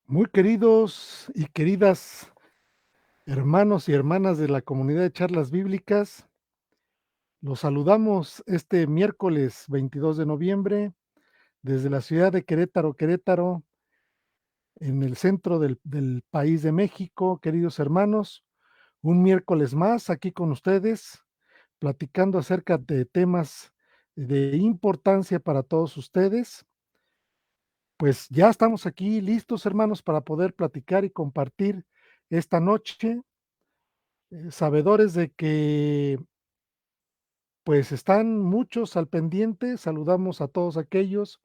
Muy queridos y queridas hermanos y hermanas de la comunidad de charlas bíblicas, los saludamos este miércoles 22 de noviembre desde la ciudad de Querétaro, en el centro del país de México. Queridos hermanos, un miércoles más aquí con ustedes, platicando acerca de temas de importancia para todos ustedes. Pues ya estamos aquí listos, hermanos, para poder platicar y compartir esta noche, sabedores de que pues están muchos al pendiente. Saludamos a todos aquellos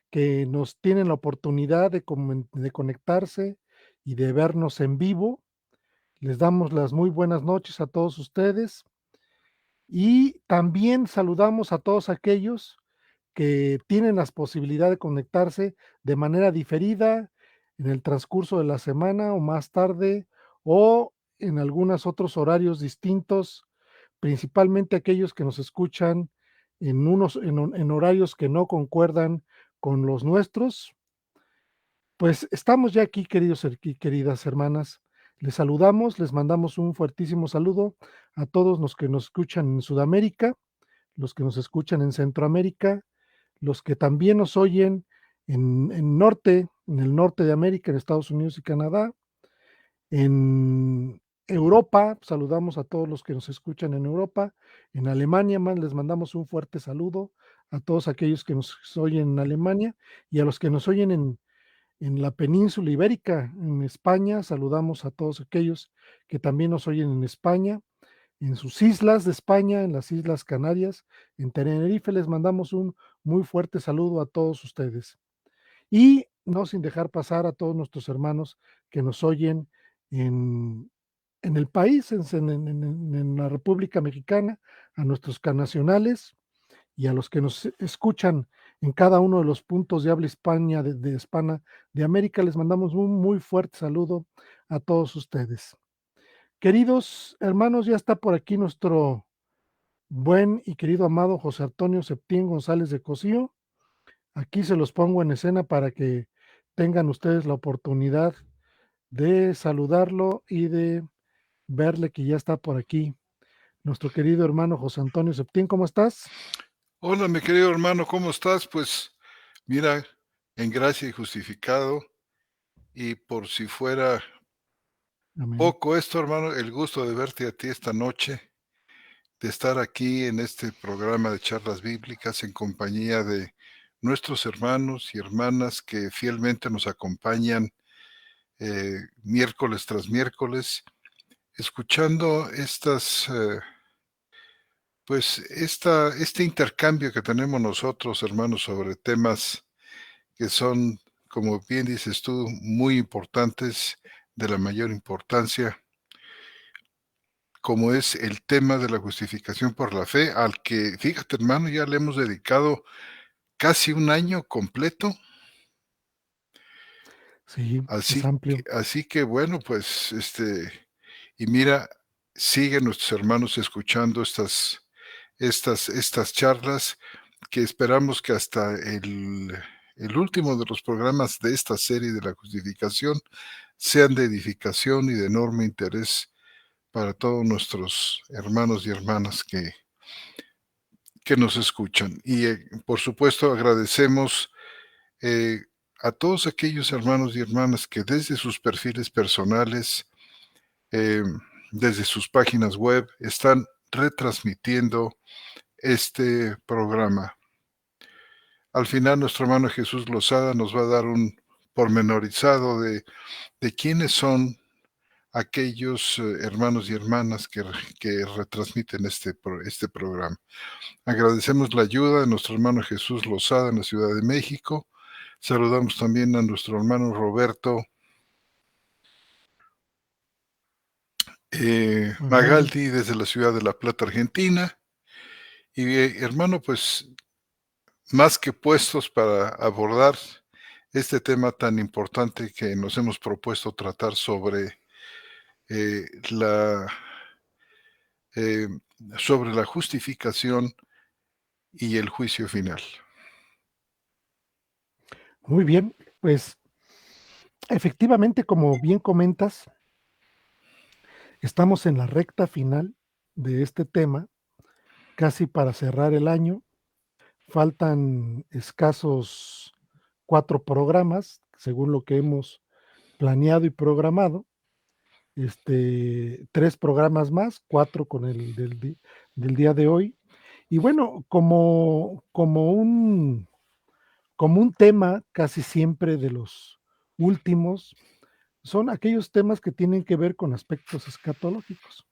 que nos tienen la oportunidad de conectarse y de vernos en vivo. Les damos las muy buenas noches a todos ustedes y también saludamos a todos aquellos que tienen las posibilidad de conectarse de manera diferida en el transcurso de la semana o más tarde o en algunos otros horarios distintos, principalmente aquellos que nos escuchan en horarios que no concuerdan con los nuestros. Pues estamos ya aquí, queridos y queridas hermanas. Les saludamos, les mandamos un fuertísimo saludo a todos los que nos escuchan en Sudamérica, los que nos escuchan en Centroamérica, los que también nos oyen en el norte de América, en Estados Unidos y Canadá, en Europa. Saludamos a todos los que nos escuchan en Europa, en Alemania, más les mandamos un fuerte saludo a todos aquellos que nos oyen en Alemania y a los que nos oyen en la península ibérica, en España. Saludamos a todos aquellos que también nos oyen en España, en sus islas de España, en las Islas Canarias, en Tenerife. Les mandamos un muy fuerte saludo a todos ustedes. Y no sin dejar pasar a todos nuestros hermanos que nos oyen en, en el país, en la República Mexicana, a nuestros connacionales y a los que nos escuchan en cada uno de los puntos de habla hispana de hispana de América. Les mandamos un muy fuerte saludo a todos ustedes. Queridos hermanos, ya está por aquí nuestro buen y querido amado José Antonio Septién González de Cosío. Aquí se los pongo en escena para que tengan ustedes la oportunidad de saludarlo y de verle que ya está por aquí. Nuestro querido hermano José Antonio Septién, ¿cómo estás? Hola, mi querido hermano, ¿cómo estás? Pues mira, en gracia y justificado, y por si fuera Amén. poco esto, hermano, el gusto de verte a ti esta noche, de estar aquí en este programa de charlas bíblicas en compañía de nuestros hermanos y hermanas que fielmente nos acompañan miércoles tras miércoles, escuchando este intercambio que tenemos nosotros, hermanos, sobre temas que son, como bien dices tú, muy importantes, de la mayor importancia, como es el tema de la justificación por la fe, al que, fíjate, hermano, ya le hemos dedicado casi un año completo. Sí, es Así que, amplio. así que bueno, pues, y mira, siguen nuestros hermanos escuchando estas charlas, que esperamos que hasta el último de los programas de esta serie de la justificación sean de edificación y de enorme interés para todos nuestros hermanos y hermanas que nos escuchan. Y por supuesto agradecemos eh, a todos aquellos hermanos y hermanas que desde sus perfiles personales, eh, desde sus páginas web, están retransmitiendo este programa. Al final, nuestro hermano Jesús Lozada nos va a dar un pormenorizado de quiénes son aquellos hermanos y hermanas que retransmiten este programa. Agradecemos la ayuda de nuestro hermano Jesús Lozada en la Ciudad de México. Saludamos también a nuestro hermano Roberto Magaldi. Magaldi desde la ciudad de La Plata, Argentina. Y hermano, pues más que puestos para abordar este tema tan importante que nos hemos propuesto tratar eh, la, eh, sobre la justificación y el juicio final. Muy bien, pues efectivamente, como bien comentas, estamos en la recta final de este tema, casi para cerrar el año. Faltan escasos 4 programas, según lo que hemos planeado y programado. 3 programas más, 4 con el del día de hoy. Y bueno, como un tema casi siempre de los últimos, son aquellos temas que tienen que ver con aspectos escatológicos.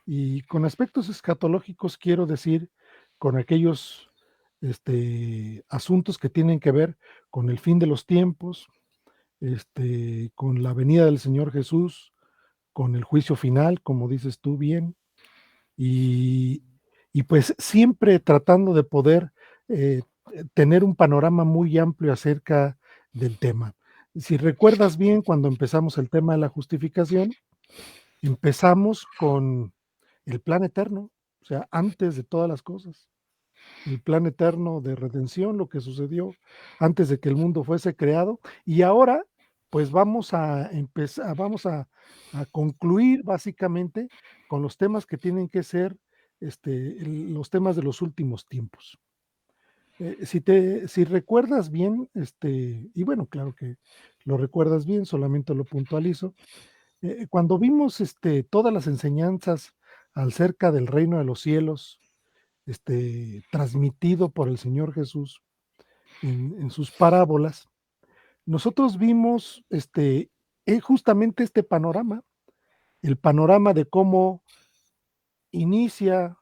Y con aspectos escatológicos quiero decir con aquellos asuntos que tienen que ver con el fin de los tiempos, con la venida del Señor Jesús, con el juicio final, como dices tú bien, y, y pues siempre tratando de poder tener un panorama muy amplio acerca del tema. Si recuerdas bien, cuando empezamos el tema de la justificación, empezamos con el plan eterno, o sea, antes de todas las cosas, el plan eterno de redención, lo que sucedió antes de que el mundo fuese creado, y ahora pues vamos a empezar, a concluir básicamente con los temas que tienen que ser los temas de los últimos tiempos. Si recuerdas bien, y bueno, claro que lo recuerdas bien, solamente lo puntualizo, cuando vimos todas las enseñanzas acerca del reino de los cielos, transmitido por el Señor Jesús en sus parábolas, nosotros vimos justamente este panorama, el panorama de cómo inicia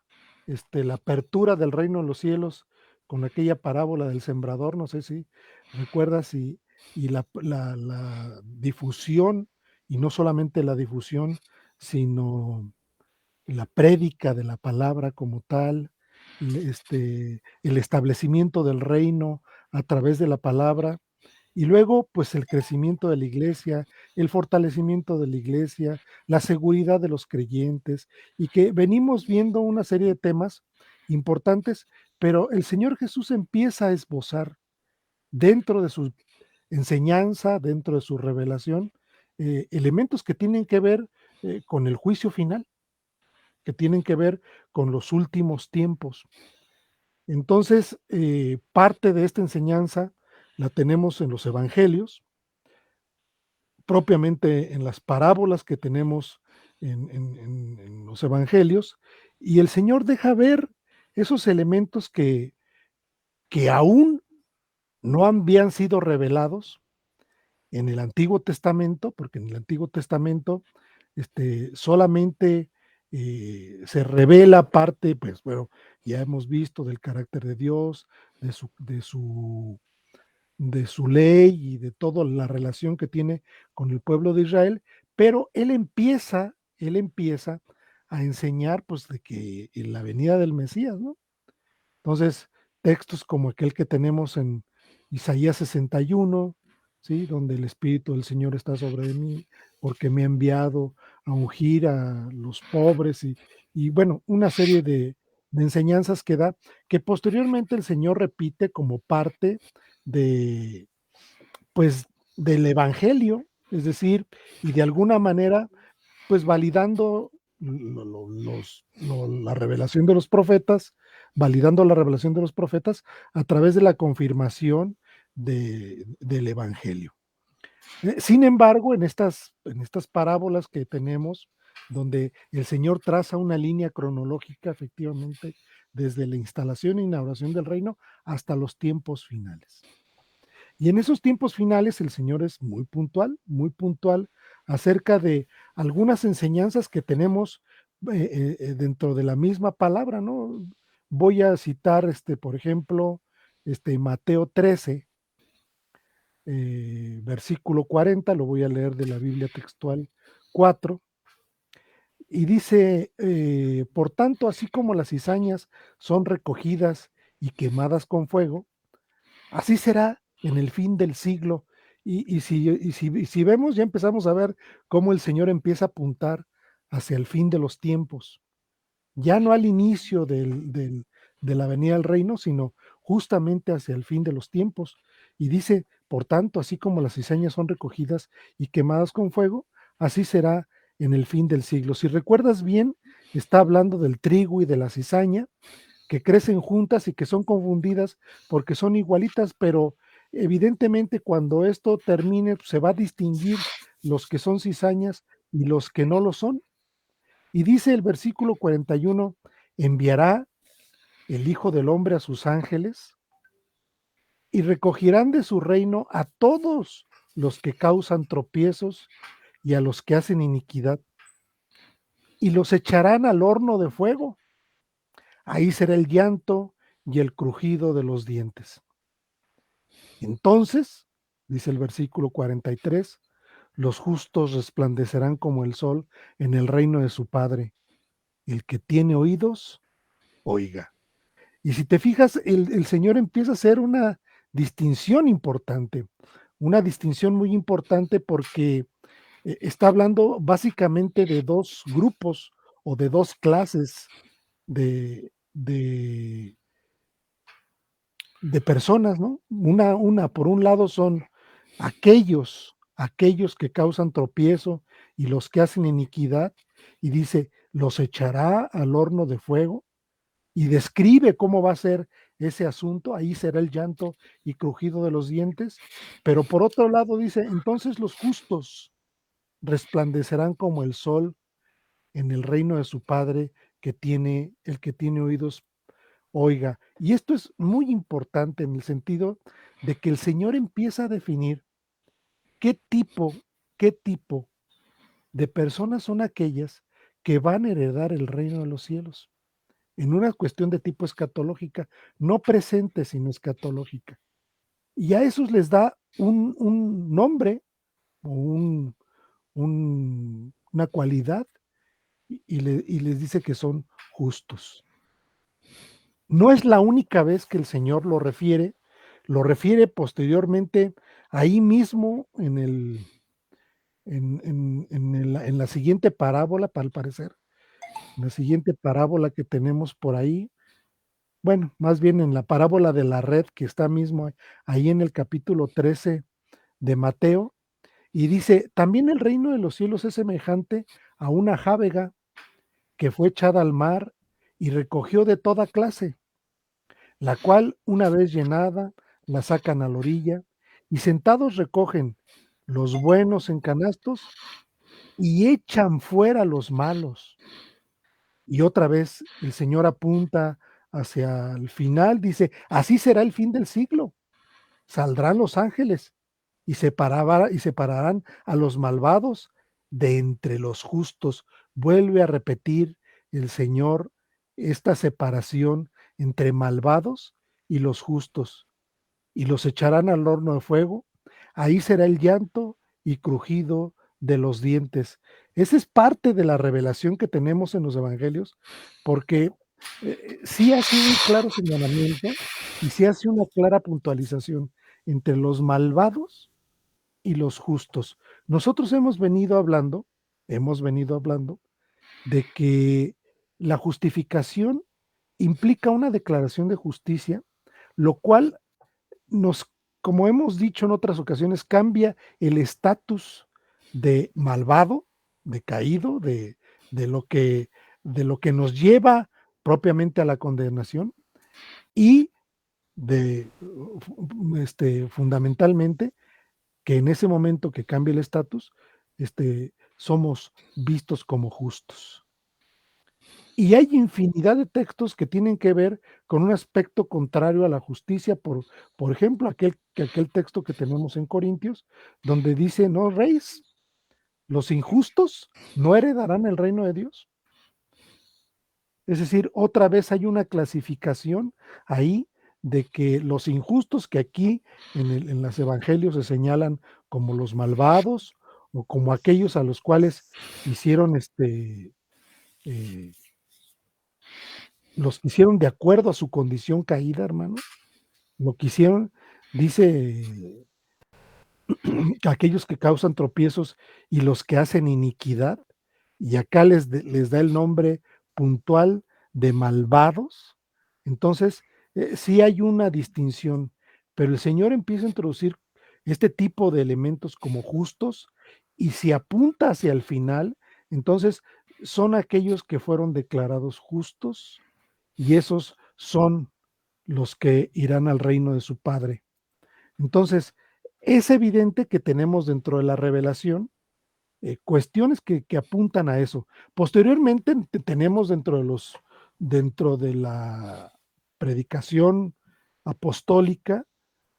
la apertura del reino de los cielos con aquella parábola del sembrador, no sé si recuerdas, y la difusión, y no solamente la difusión, sino la prédica de la palabra como tal, el establecimiento del reino a través de la palabra, y luego pues el crecimiento de la iglesia, el fortalecimiento de la iglesia, la seguridad de los creyentes, y que venimos viendo una serie de temas importantes, pero el Señor Jesús empieza a esbozar dentro de su enseñanza, dentro de su revelación, elementos que tienen que ver con el juicio final, que tienen que ver con los últimos tiempos. Entonces, parte de esta enseñanza la tenemos en los evangelios, propiamente en las parábolas que tenemos en los evangelios, y el Señor deja ver esos elementos que aún no habían sido revelados en el Antiguo Testamento, porque en el Antiguo Testamento solamente se revela parte, pues bueno, ya hemos visto del carácter de Dios, de su ley y de toda la relación que tiene con el pueblo de Israel, pero él empieza a enseñar pues de que en la venida del Mesías, ¿no? Entonces, textos como aquel que tenemos en Isaías 61, ¿sí? Donde el Espíritu del Señor está sobre mí, porque me ha enviado a ungir a los pobres y bueno, una serie de enseñanzas que da, que posteriormente el Señor repite como parte de, pues, del Evangelio, es decir, y de alguna manera pues validando la revelación de los profetas, validando la revelación de los profetas a través de la confirmación del Evangelio. Sin embargo, en estas parábolas que tenemos, donde el Señor traza una línea cronológica, efectivamente, desde la instalación e inauguración del reino hasta los tiempos finales. Y en esos tiempos finales el Señor es muy puntual acerca de algunas enseñanzas que tenemos dentro de la misma palabra, ¿no? Voy a citar, por ejemplo, Mateo 13, versículo 40, lo voy a leer de la Biblia textual 4, y dice, por tanto, así como las cizañas son recogidas y quemadas con fuego, así será en el fin del siglo. Y si vemos, ya empezamos a ver cómo el Señor empieza a apuntar hacia el fin de los tiempos, ya no al inicio de la venida del reino, sino justamente hacia el fin de los tiempos. Y dice, Por tanto, así como las cizañas son recogidas y quemadas con fuego, así será en el fin del siglo. Si recuerdas bien, está hablando del trigo y de la cizaña, que crecen juntas y que son confundidas porque son igualitas, pero evidentemente cuando esto termine, pues, se va a distinguir los que son cizañas y los que no lo son. Y dice el versículo 41, enviará el Hijo del Hombre a sus ángeles y recogerán de su reino a todos los que causan tropiezos y a los que hacen iniquidad, y los echarán al horno de fuego. Ahí será el llanto y el crujido de los dientes. Entonces, dice el versículo 43, los justos resplandecerán como el sol en el reino de su Padre. El que tiene oídos, oiga. Y si te fijas, el Señor empieza a hacer una distinción muy importante porque está hablando básicamente de dos grupos o de dos clases de de personas, ¿no? Por un lado son aquellos que causan tropiezo y los que hacen iniquidad, y dice, los echará al horno de fuego, y describe cómo va a ser ese asunto, ahí será el llanto y crujido de los dientes, pero por otro lado dice, entonces los justos resplandecerán como el sol en el reino de su Padre, el que tiene oídos oiga. Y esto es muy importante en el sentido de que el Señor empieza a definir qué tipo, qué tipo de personas son aquellas que van a heredar el reino de los cielos, en una cuestión de tipo escatológica, no presente, sino escatológica. Y a esos les da un nombre o una cualidad y les dice que son justos. No es la única vez que el Señor lo refiere posteriormente ahí mismo en la siguiente parábola, para al parecer, en la siguiente parábola que tenemos por ahí, bueno, más bien en la parábola de la red que está mismo ahí en el capítulo 13 de Mateo, y dice, también el reino de los cielos es semejante a una jávega que fue echada al mar y recogió de toda clase, la cual, una vez llenada, la sacan a la orilla, y sentados recogen los buenos en canastos y echan fuera los malos. Y otra vez el Señor apunta hacia el final, dice, así será el fin del siglo. Saldrán los ángeles y separarán a los malvados de entre los justos. Vuelve a repetir el Señor esta separación entre malvados y los justos, y los echarán al horno de fuego. Ahí será el llanto y crujido de los dientes. Esa es parte de la revelación que tenemos en los evangelios, porque sí hace un claro señalamiento y sí hace una clara puntualización entre los malvados y los justos. Nosotros hemos venido hablando de que la justificación implica una declaración de justicia, lo cual nos, como hemos dicho en otras ocasiones, cambia el estatus de malvado, de caído, de lo que, de lo que nos lleva propiamente a la condenación y fundamentalmente que en ese momento que cambia el estatus, somos vistos como justos. Y hay infinidad de textos que tienen que ver con un aspecto contrario a la justicia, por ejemplo, aquel texto que tenemos en Corintios, donde dice, no, reyes, los injustos no heredarán el reino de Dios. Es decir, otra vez hay una clasificación ahí de que los injustos que aquí en los evangelios se señalan como los malvados o como aquellos a los cuales hicieron los que hicieron de acuerdo a su condición caída, hermano, lo que hicieron, dice, aquellos que causan tropiezos y los que hacen iniquidad, y acá les da el nombre puntual de malvados. Entonces, sí hay una distinción, pero el Señor empieza a introducir este tipo de elementos como justos, y si apunta hacia el final, entonces son aquellos que fueron declarados justos y esos son los que irán al reino de su Padre. Entonces, es evidente que tenemos dentro de la revelación cuestiones que apuntan a eso. Posteriormente tenemos dentro de la predicación apostólica,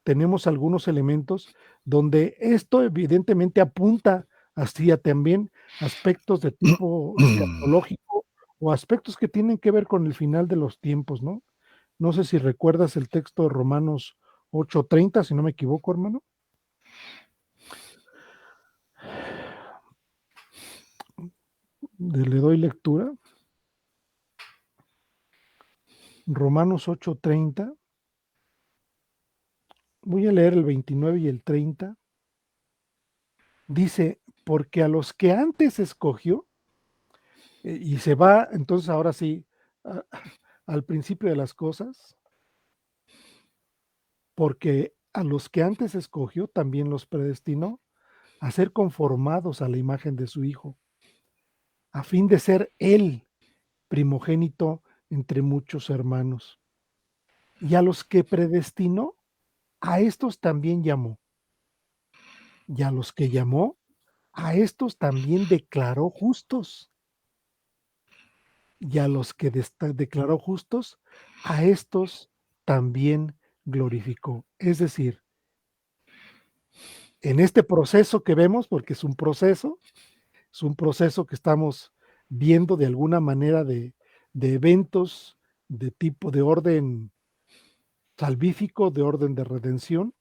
tenemos algunos elementos donde esto evidentemente apunta hacia también aspectos de tipo escatológico o aspectos que tienen que ver con el final de los tiempos, ¿no? No sé si recuerdas el texto de Romanos 8:30, si no me equivoco, hermano. Le doy lectura. Romanos 8:30. Voy a leer el 29 y el 30. Dice, porque a los que antes escogió, y se va, entonces ahora sí, a- al principio de las cosas, porque a los que antes escogió también los predestinó a ser conformados a la imagen de su Hijo, a fin de ser Él primogénito entre muchos hermanos. Y a los que predestinó, a estos también llamó. Y a los que llamó, a estos también declaró justos. Y a los que declaró justos, a estos también glorificó. Es decir, en este proceso que vemos, porque es un proceso que estamos viendo de alguna manera de eventos de tipo de orden salvífico, de orden de redención,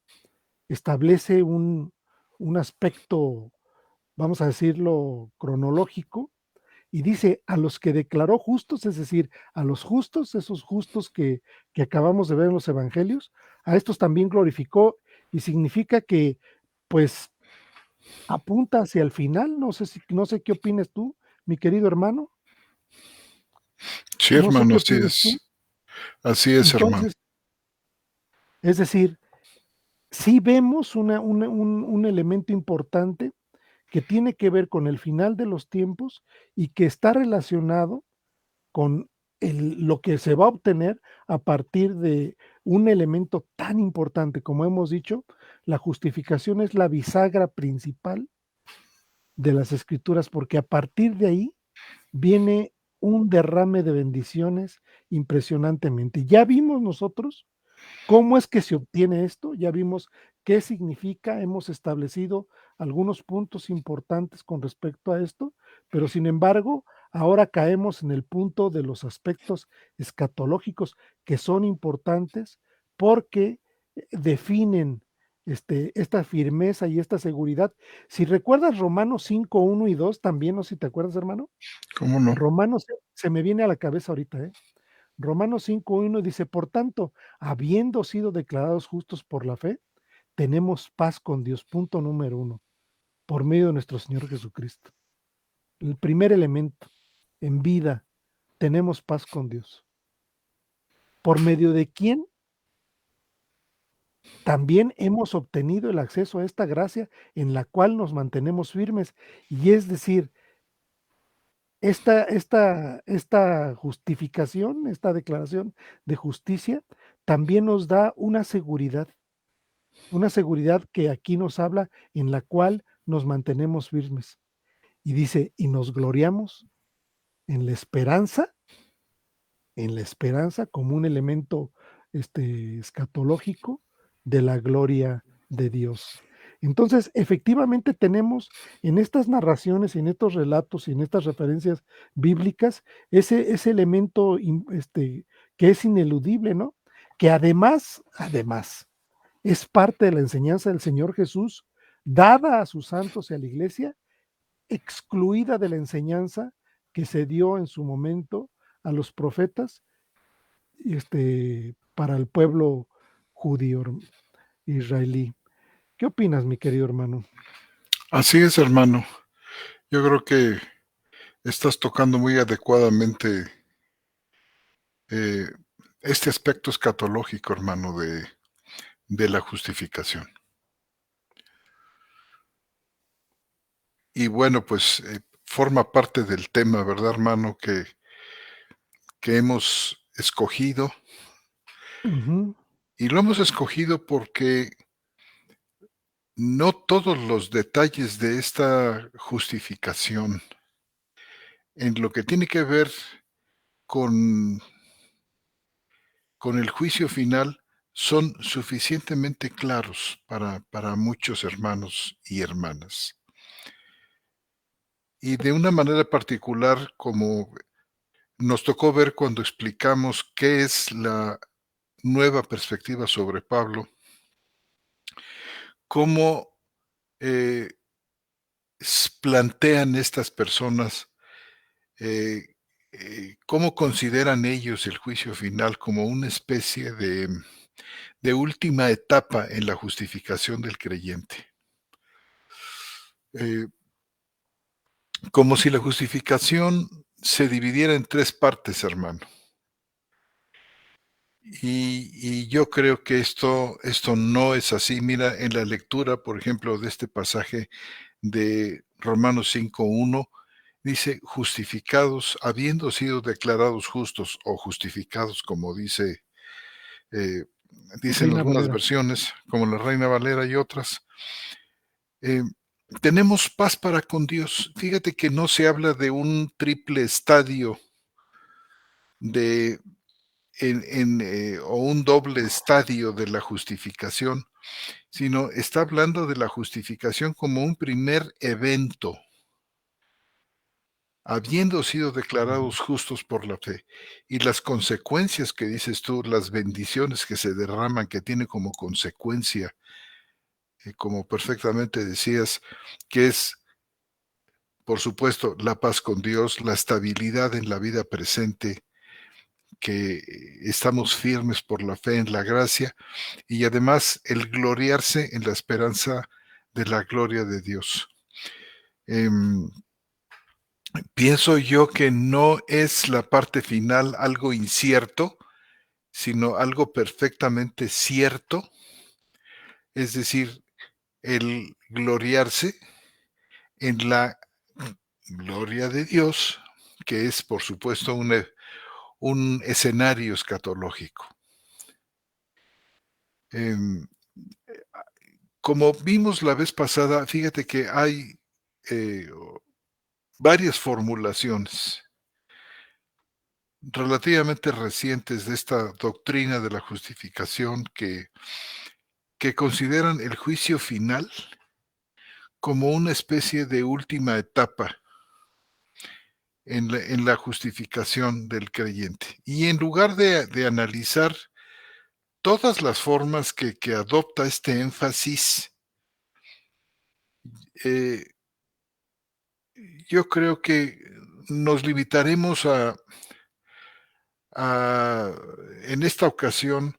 establece un aspecto, vamos a decirlo, cronológico, y dice a los que declaró justos, es decir, a los justos, esos justos que acabamos de ver en los evangelios, a estos también glorificó, y significa que, pues, apunta hacia el final. No sé qué opines tú, mi querido hermano. Sí, No sé hermano, qué opines tú. así es, hermano. Entonces, es decir, sí vemos un elemento importante que tiene que ver con el final de los tiempos y que está relacionado con lo que se va a obtener a partir de un elemento tan importante como hemos dicho, la justificación es la bisagra principal de las escrituras, porque a partir de ahí viene un derrame de bendiciones impresionantemente. Ya vimos nosotros ¿cómo es que se obtiene esto? Ya vimos qué significa, hemos establecido algunos puntos importantes con respecto a esto, pero sin embargo, ahora caemos en el punto de los aspectos escatológicos que son importantes porque definen esta firmeza y esta seguridad. Si recuerdas Romanos 5:1 y 2, también, no sé si te acuerdas, hermano. ¿Cómo no? Romanos se me viene a la cabeza ahorita, ¿eh? Romanos 5:1 dice, por tanto, habiendo sido declarados justos por la fe, tenemos paz con Dios. Punto número uno, por medio de nuestro Señor Jesucristo. El primer elemento, en vida, tenemos paz con Dios. ¿Por medio de quién? También hemos obtenido el acceso a esta gracia en la cual nos mantenemos firmes. Y es decir, esta justificación, esta declaración de justicia, también nos da una seguridad que aquí nos habla en la cual nos mantenemos firmes. Y dice, y nos gloriamos en la esperanza, como un elemento escatológico de la gloria de Dios. Entonces, efectivamente tenemos en estas narraciones, en estos relatos y en estas referencias bíblicas ese elemento que es ineludible, ¿no? Que además, es parte de la enseñanza del Señor Jesús, dada a sus santos y a la iglesia, excluida de la enseñanza que se dio en su momento a los profetas para el pueblo judío israelí. ¿Qué opinas, mi querido hermano? Así es, hermano. Yo creo que estás tocando muy adecuadamente eh, este aspecto escatológico, hermano, de la justificación. Y bueno, pues forma parte del tema, ¿verdad, hermano? Que hemos escogido. Ujú, Y lo hemos escogido porque no todos los detalles de esta justificación, en lo que tiene que ver con, con el juicio final, son suficientemente claros para muchos hermanos y hermanas. Y de una manera particular, como nos tocó ver cuando explicamos qué es la nueva perspectiva sobre Pablo, cómo eh, plantean estas personas, eh, cómo consideran ellos el juicio final como una especie de última etapa en la justificación del creyente. Eh, Como si la justificación se dividiera en tres partes, hermano. Y yo creo que esto no es así. Mira, en la lectura, por ejemplo, de este pasaje de Romanos 5:1, dice: "Justificados, habiendo sido declarados justos", o justificados, como eh, dicen Reina algunas Valera. versiones, como la Reina Valera y otras, eh, tenemos paz para con Dios. Fíjate que no se habla de un triple estadio de o un doble estadio de la justificación, sino está hablando de la justificación como un primer evento, habiendo sido declarados justos por la fe. Y las consecuencias que dices tú, las bendiciones que se derraman, que tiene como consecuencia, como perfectamente decías, que es, por supuesto, la paz con Dios, la estabilidad en la vida presente, que estamos firmes por la fe en la gracia, y además el gloriarse en la esperanza de la gloria de Dios. Em, Pienso yo que no es la parte final algo incierto, sino algo perfectamente cierto, es decir, el gloriarse en la gloria de Dios, que es, por supuesto, un escenario escatológico. Em, Como vimos la vez pasada, fíjate que hay eh, varias formulaciones relativamente recientes de esta doctrina de la justificación que consideran el juicio final como una especie de última etapa en la justificación del creyente. Y en lugar de analizar todas las formas que adopta este énfasis, eh, yo creo que nos limitaremos a en esta ocasión,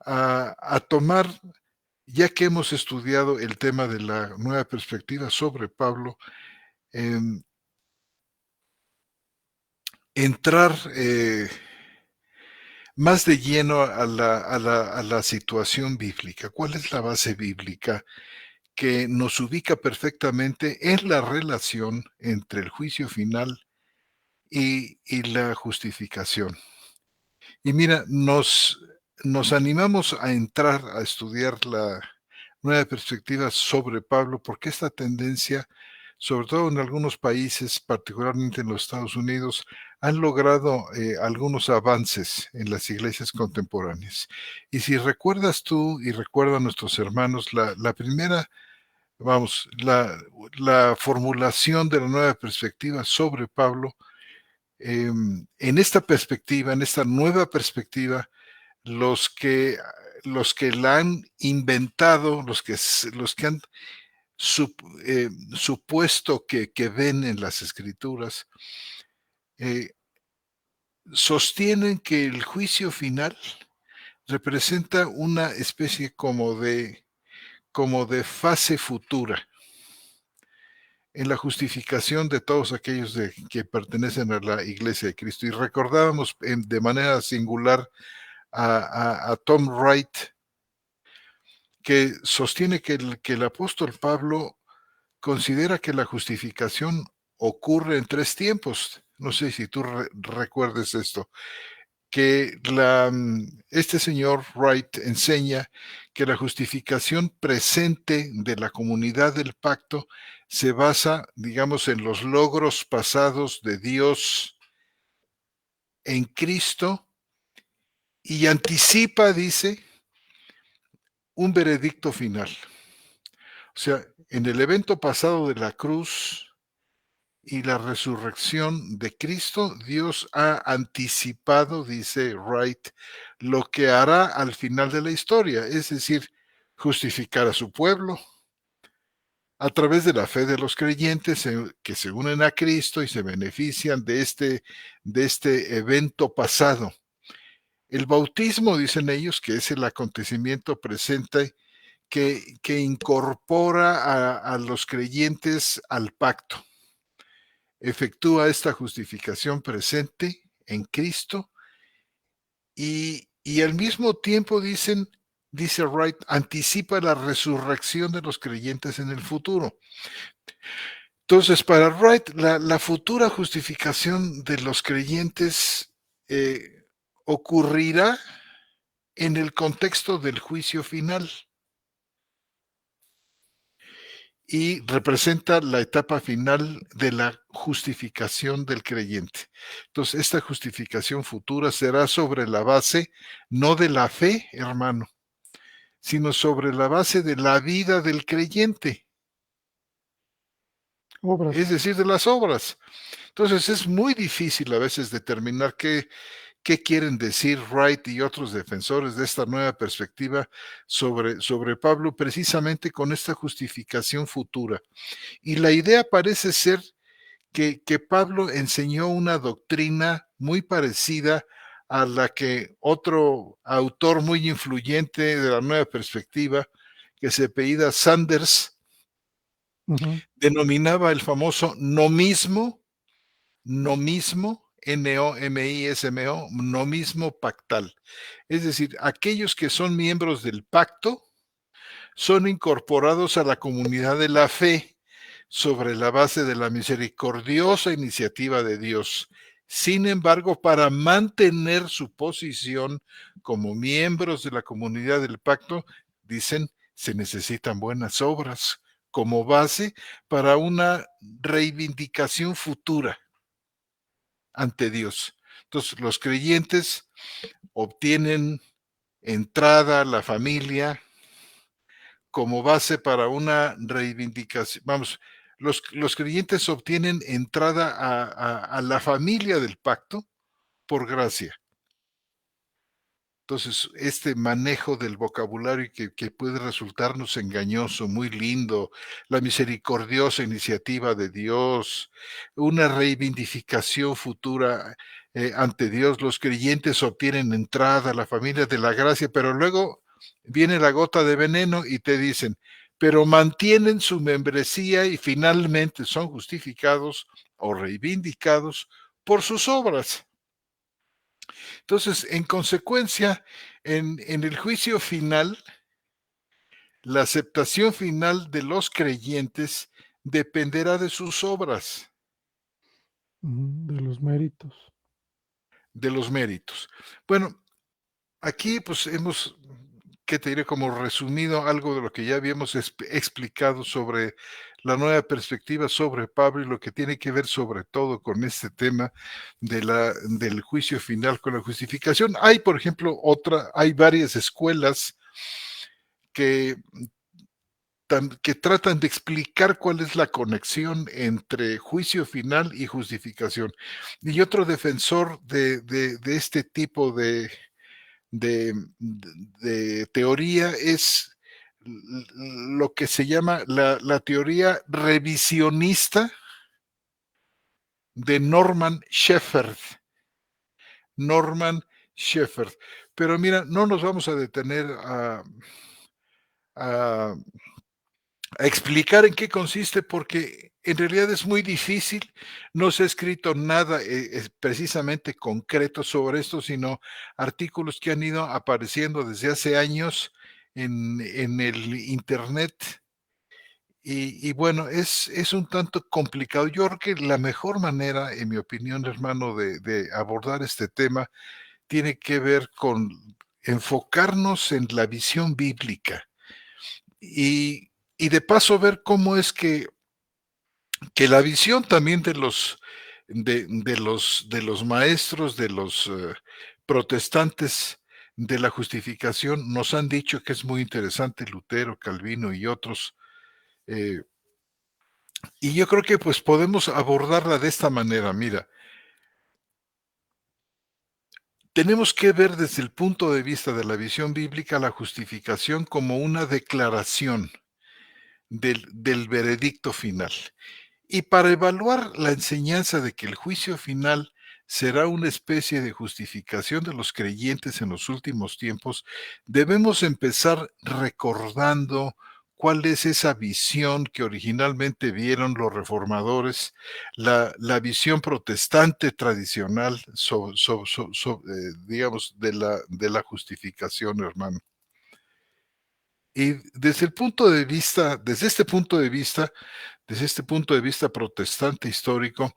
a tomar, ya que hemos estudiado el tema de la nueva perspectiva sobre Pablo, em, entrar más de lleno a la situación bíblica. ¿Cuál es la base bíblica que nos ubica perfectamente en la relación entre el juicio final y la justificación? Y mira, nos animamos a entrar a estudiar la nueva perspectiva sobre Pablo, porque esta tendencia, sobre todo en algunos países, particularmente en los Estados Unidos, han logrado algunos avances en las iglesias contemporáneas. Y si recuerdas tú y recuerdan nuestros hermanos, la primera, vamos, la formulación de la nueva perspectiva sobre Pablo, en esta perspectiva, en esta nueva perspectiva, los que los que la han inventado, los que han supuesto que ven en las Escrituras, eh, sostienen que el juicio final representa una especie como de fase futura en la justificación de todos aquellos que pertenecen a la Iglesia de Cristo. Y recordábamos de manera singular a Tom Wright, que sostiene que el apóstol Pablo considera que la justificación ocurre en 3 tiempos. No sé si tú recuerdes esto, que este señor Wright enseña que la justificación presente de la comunidad del pacto se basa, digamos, en los logros pasados de Dios en Cristo y anticipa, dice, un veredicto final. O sea, en el evento pasado de la cruz y la resurrección de Cristo, Dios ha anticipado, dice Wright, lo que hará al final de la historia, es decir, justificar a su pueblo a través de la fe de los creyentes que se unen a Cristo y se benefician de este evento pasado. El bautismo, dicen ellos, que es el acontecimiento presente que incorpora a los creyentes al pacto. Efectúa esta justificación presente en Cristo y al mismo tiempo dice Wright, anticipa la resurrección de los creyentes en el futuro. Entonces, para Wright, la futura justificación de los creyentes ocurrirá en el contexto del juicio final y representa la etapa final de la justificación del creyente. Entonces, esta justificación futura será sobre la base no de la fe, hermano, sino sobre la base de la vida del creyente, es Obras. decir, de las obras. Entonces, es muy difícil a veces determinar qué quieren decir Wright y otros defensores de esta nueva perspectiva sobre Pablo, precisamente con esta justificación futura. Y la idea parece ser que Pablo enseñó una doctrina muy parecida a la que otro autor muy influyente de la nueva perspectiva, que se apellida Sanders, Ujú. denominaba el famoso nomismo, N-O-M-I-S-M-O, nomismo pactal. Es decir, aquellos que son miembros del pacto son incorporados a la comunidad de la fe sobre la base de la misericordiosa iniciativa de Dios. Sin embargo, para mantener su posición como miembros de la comunidad del pacto, dicen, se necesitan buenas obras como base para una reivindicación futura ante Dios. Entonces, los creyentes obtienen entrada a la familia como base para una reivindicación. Vamos, los creyentes obtienen entrada a la familia del pacto por gracia. Entonces, este manejo del vocabulario que puede resultarnos engañoso, muy lindo, la misericordiosa iniciativa de Dios, una reivindicación futura ante Dios, los creyentes obtienen entrada a la familia de la gracia, pero luego viene la gota de veneno y te dicen, pero mantienen su membresía y finalmente son justificados o reivindicados por sus obras. Entonces, en consecuencia, en el juicio final, la aceptación final de los creyentes dependerá de sus obras, Ujú, de los méritos. de los méritos. Bueno, aquí pues hemos, ¿qué te diré? Como resumido algo de lo que ya habíamos explicado sobre la nueva perspectiva sobre Pablo y lo que tiene que ver sobre todo con este tema del juicio final con la justificación. Hay, por ejemplo, hay varias escuelas que, que tratan de explicar cuál es la conexión entre juicio final y justificación. Y otro defensor de este tipo de, de teoría es lo que se llama la teoría revisionista de Norman Shepherd. Norman Shepherd. Pero mira, no nos vamos a detener a explicar en qué consiste porque en realidad es muy difícil. No se ha escrito nada precisamente concreto sobre esto, sino artículos que han ido apareciendo desde hace años en el Internet Y bueno, es un tanto complicado. Yo creo que la mejor manera, en mi opinión, hermano, de abordar este tema tiene que ver con enfocarnos en la visión bíblica y de paso ver cómo es que la visión también de los maestros, de los protestantes de la justificación, nos han dicho que es muy interesante Lutero, Calvino y otros. eh, y yo creo que pues podemos abordarla de esta manera. Mira, tenemos que ver desde el punto de vista de la visión bíblica la justificación como una declaración del veredicto final. Y para evaluar la enseñanza de que el juicio final será una especie de justificación de los creyentes en los últimos tiempos, debemos empezar recordando cuál es esa visión que originalmente vieron los reformadores, la visión protestante tradicional, digamos, de la justificación, hermano. Y desde este punto de vista protestante histórico,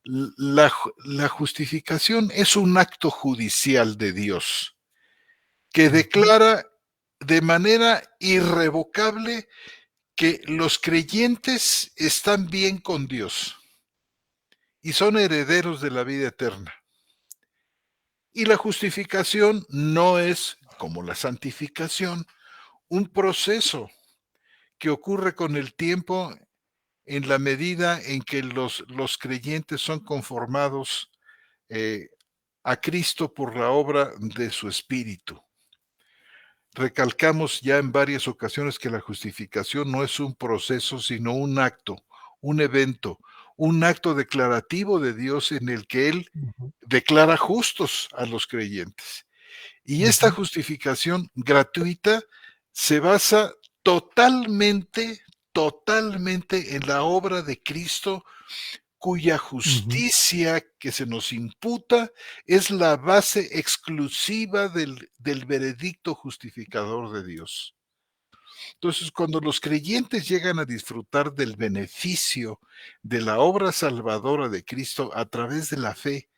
la justificación es un acto judicial de Dios que Ujú, declara de manera irrevocable que los creyentes están bien con Dios y son herederos de la vida eterna. Y la justificación no es, como la santificación, un proceso que ocurre con el tiempo en la medida en que los creyentes son conformados eh, a Cristo por la obra de su Espíritu. Recalcamos ya en varias ocasiones que la justificación no es un proceso, sino un acto, un evento, un acto declarativo de Dios en el que Él ujú, declara justos a los creyentes. Y esta ujú, justificación gratuita se basa totalmente, totalmente en la obra de Cristo, cuya ujú, justicia que se nos imputa es la base exclusiva del veredicto justificador de Dios. Entonces, cuando los creyentes llegan a disfrutar del beneficio de la obra salvadora de Cristo a través de la fe,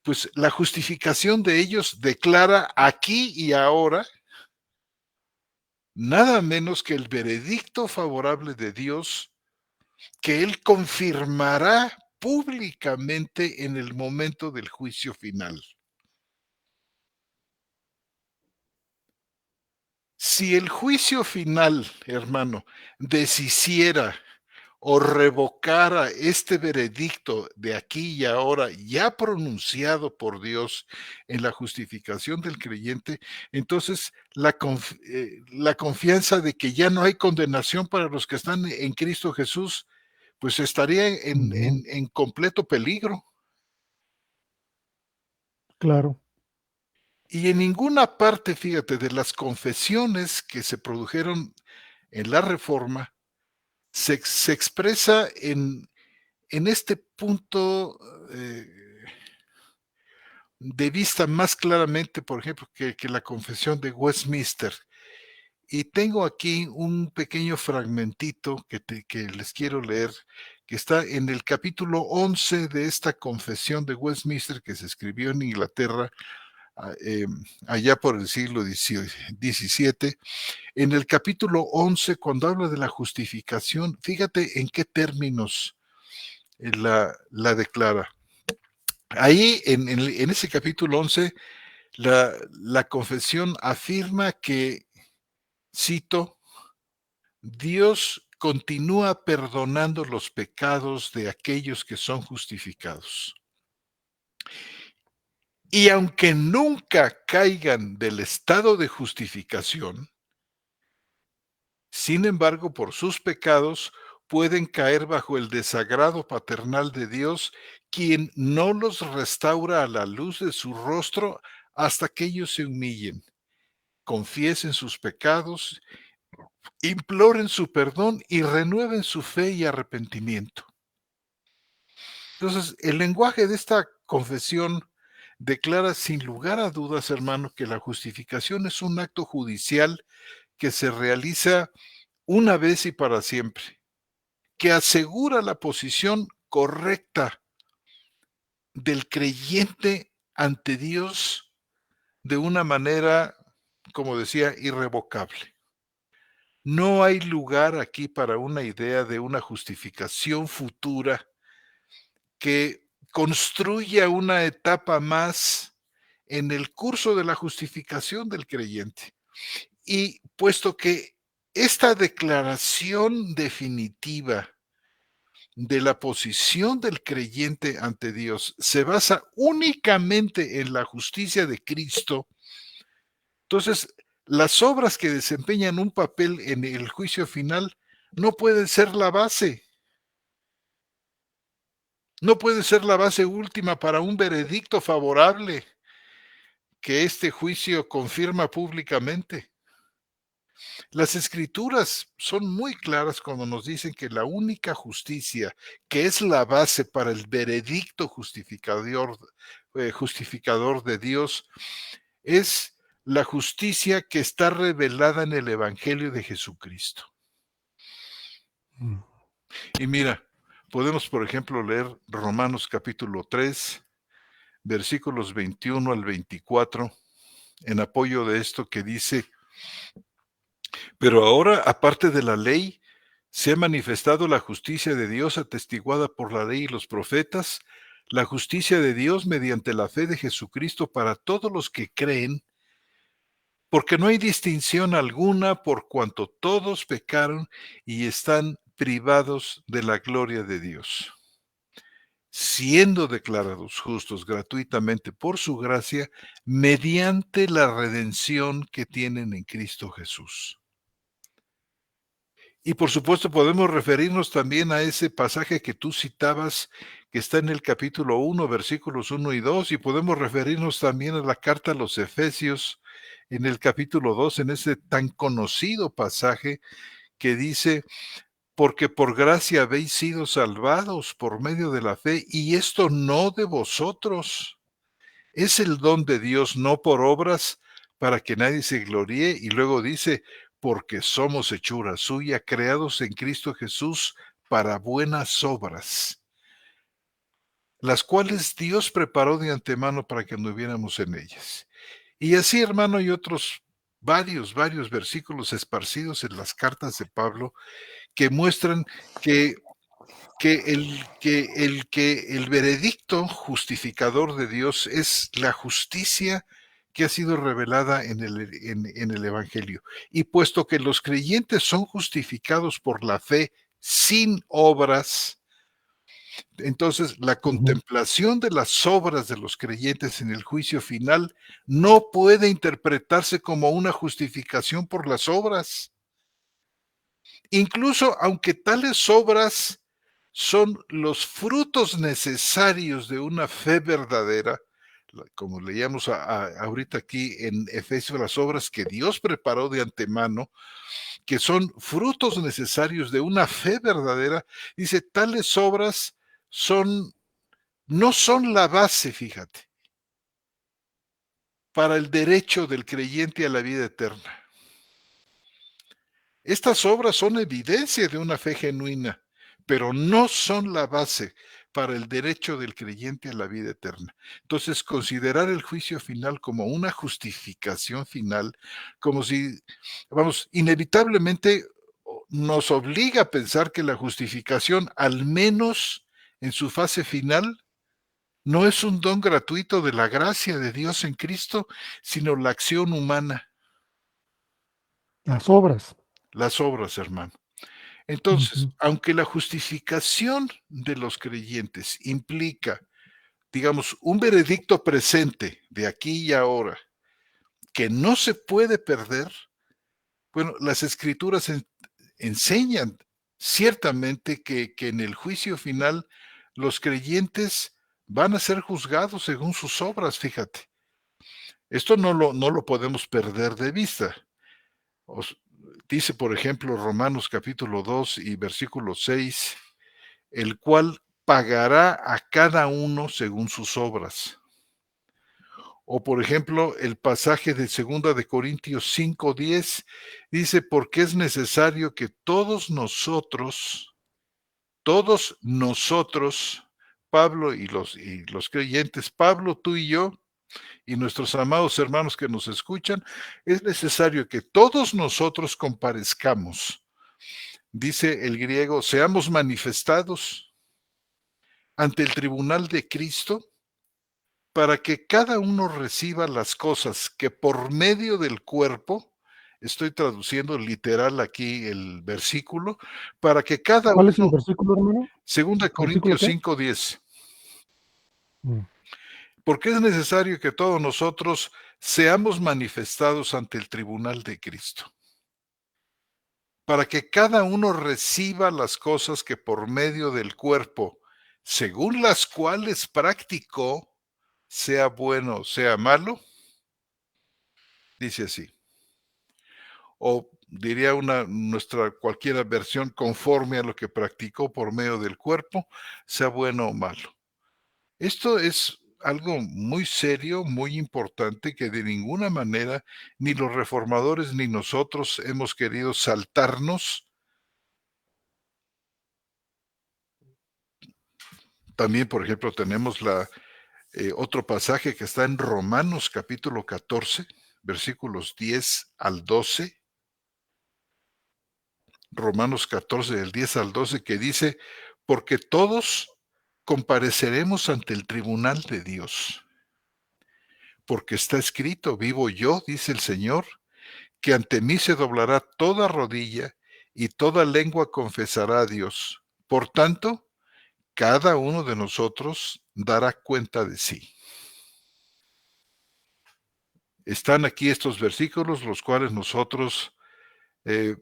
pues la justificación de ellos declara aquí y ahora nada menos que el veredicto favorable de Dios que Él confirmará públicamente en el momento del juicio final. Si el juicio final, hermano, deshiciera o revocara este veredicto de aquí y ahora ya pronunciado por Dios en la justificación del creyente, entonces la confianza de que ya no hay condenación para los que están en Cristo Jesús, pues estaría en, ujú, en en completo peligro. claro. Y en ninguna parte, fíjate, de las confesiones que se produjeron en la Reforma, se expresa en este punto de vista más claramente, por ejemplo, que la Confesión de Westminster. Y tengo aquí un pequeño fragmentito que les quiero leer, que está en el capítulo 11 de esta Confesión de Westminster que se escribió en Inglaterra allá por el siglo XVII. En el capítulo 11, cuando habla de la justificación, fíjate en qué términos la declara. Ahí, en ese capítulo 11, la confesión afirma que, cito, Dios continúa perdonando los pecados de aquellos que son justificados. Y aunque nunca caigan del estado de justificación, sin embargo, por sus pecados pueden caer bajo el desagrado paternal de Dios, quien no los restaura a la luz de su rostro hasta que ellos se humillen, confiesen sus pecados, imploren su perdón y renueven su fe y arrepentimiento. Entonces, el lenguaje de esta confesión declara sin lugar a dudas, hermano, que la justificación es un acto judicial que se realiza una vez y para siempre. que asegura la posición correcta del creyente ante Dios de una manera, como decía, irrevocable. No hay lugar aquí para una idea de una justificación futura que construya una etapa más en el curso de la justificación del creyente. Y puesto que esta declaración definitiva de la posición del creyente ante Dios se basa únicamente en la justicia de Cristo, entonces las obras que desempeñan un papel en el juicio final no pueden ser la base, no pueden ser la base última para un veredicto favorable que este juicio confirma públicamente. Las escrituras son muy claras cuando nos dicen que la única justicia que es la base para el veredicto justificador de Dios es la justicia que está revelada en el Evangelio de Jesucristo. Mm. Y mira, podemos, por ejemplo, leer Romanos capítulo 3, versículos 21 al 24, en apoyo de esto que dice: pero ahora, aparte de la ley, se ha manifestado la justicia de Dios atestiguada por la ley y los profetas, la justicia de Dios mediante la fe de Jesucristo para todos los que creen, porque no hay distinción alguna por cuanto todos pecaron y están privados de la gloria de Dios, siendo declarados justos gratuitamente por su gracia, mediante la redención que tienen en Cristo Jesús. Y por supuesto podemos referirnos también a ese pasaje que tú citabas, que está en el capítulo 1, versículos 1 y 2, y podemos referirnos también a la carta a los Efesios, en el capítulo 2, en ese tan conocido pasaje que dice: porque por gracia habéis sido salvados por medio de la fe, y esto no de vosotros, es el don de Dios, no por obras, para que nadie se gloríe. Y luego dice: porque somos hechura suya, creados en Cristo Jesús para buenas obras, las cuales Dios preparó de antemano para que anduviéramos en ellas. Y así, hermano, hay otros varios versículos esparcidos en las cartas de Pablo que muestran que el veredicto justificador de Dios es la justicia que ha sido revelada en el Evangelio. Y puesto que los creyentes son justificados por la fe sin obras, entonces la Ujú. contemplación de las obras de los creyentes en el juicio final no puede interpretarse como una justificación por las obras. Incluso aunque tales obras son los frutos necesarios de una fe verdadera, como leíamos ahorita aquí en Efesios, las obras que Dios preparó de antemano, que son frutos necesarios de una fe verdadera, dice, tales obras no son la base, fíjate, para el derecho del creyente a la vida eterna. Estas obras son evidencia de una fe genuina, pero no son la base para el derecho del creyente a la vida eterna. Entonces, considerar el juicio final como una justificación final, como si, vamos, inevitablemente nos obliga a pensar que la justificación, al menos en su fase final, no es un don gratuito de la gracia de Dios en Cristo, sino la acción humana, Las obras. las obras, hermano. Entonces, Ujú. aunque la justificación de los creyentes implica, digamos, un veredicto presente de aquí y ahora, que no se puede perder, bueno, las escrituras enseñan ciertamente que en el juicio final los creyentes van a ser juzgados según sus obras, fíjate. Esto no lo podemos perder de vista. Os- Dice, por ejemplo, Romanos capítulo 2 y versículo 6, el cual pagará a cada uno según sus obras. O por ejemplo, el pasaje de 2 de Corintios 5:10 dice, porque es necesario que todos nosotros todos nosotros, Pablo y los creyentes, Pablo, tú y yo, y nuestros amados hermanos que nos escuchan, es necesario que todos nosotros comparezcamos. Dice el griego, seamos manifestados ante el tribunal de Cristo para que cada uno reciba las cosas que por medio del cuerpo, estoy traduciendo literal aquí el versículo, para que cada ¿Cuál es el uno, versículo, hermano? 2 ¿Versículo Corintios qué? 5:10, Mm, porque es necesario que todos nosotros seamos manifestados ante el tribunal de Cristo, para que cada uno reciba las cosas que por medio del cuerpo, según las cuales practicó, sea bueno, sea malo, dice así. O diría nuestra cualquiera versión, conforme a lo que practicó por medio del cuerpo, sea bueno o malo. Esto es algo muy serio, muy importante, que de ninguna manera ni los reformadores ni nosotros hemos querido saltarnos. También, por ejemplo, tenemos otro pasaje que está en Romanos capítulo 14, versículos 10 al 12. Romanos 14, del 10 al 12, que dice, porque todos compareceremos ante el tribunal de Dios, porque está escrito, vivo yo, dice el Señor, que ante mí se doblará toda rodilla y toda lengua confesará a Dios. Por tanto, cada uno de nosotros dará cuenta de sí. Están aquí estos versículos, los cuales nosotros eh,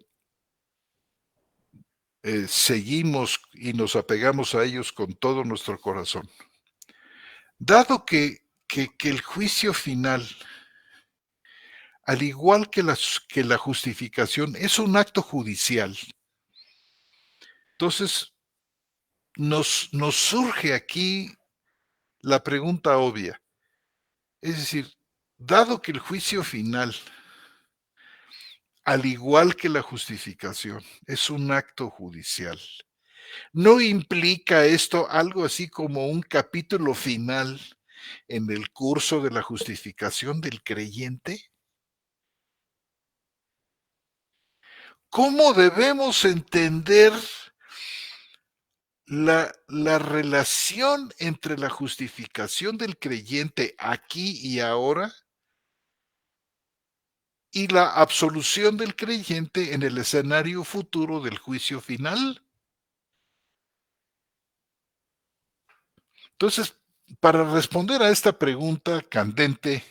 seguimos y nos apegamos a ellos con todo nuestro corazón. Dado que el juicio final, al igual que la justificación, es un acto judicial, entonces nos surge aquí la pregunta obvia. Es decir, dado que el juicio final, al igual que la justificación, es un acto judicial, ¿no implica esto algo así como un capítulo final en el curso de la justificación del creyente? ¿Cómo debemos entender la relación entre la justificación del creyente aquí y ahora y la absolución del creyente en el escenario futuro del juicio final? Entonces, para responder a esta pregunta candente,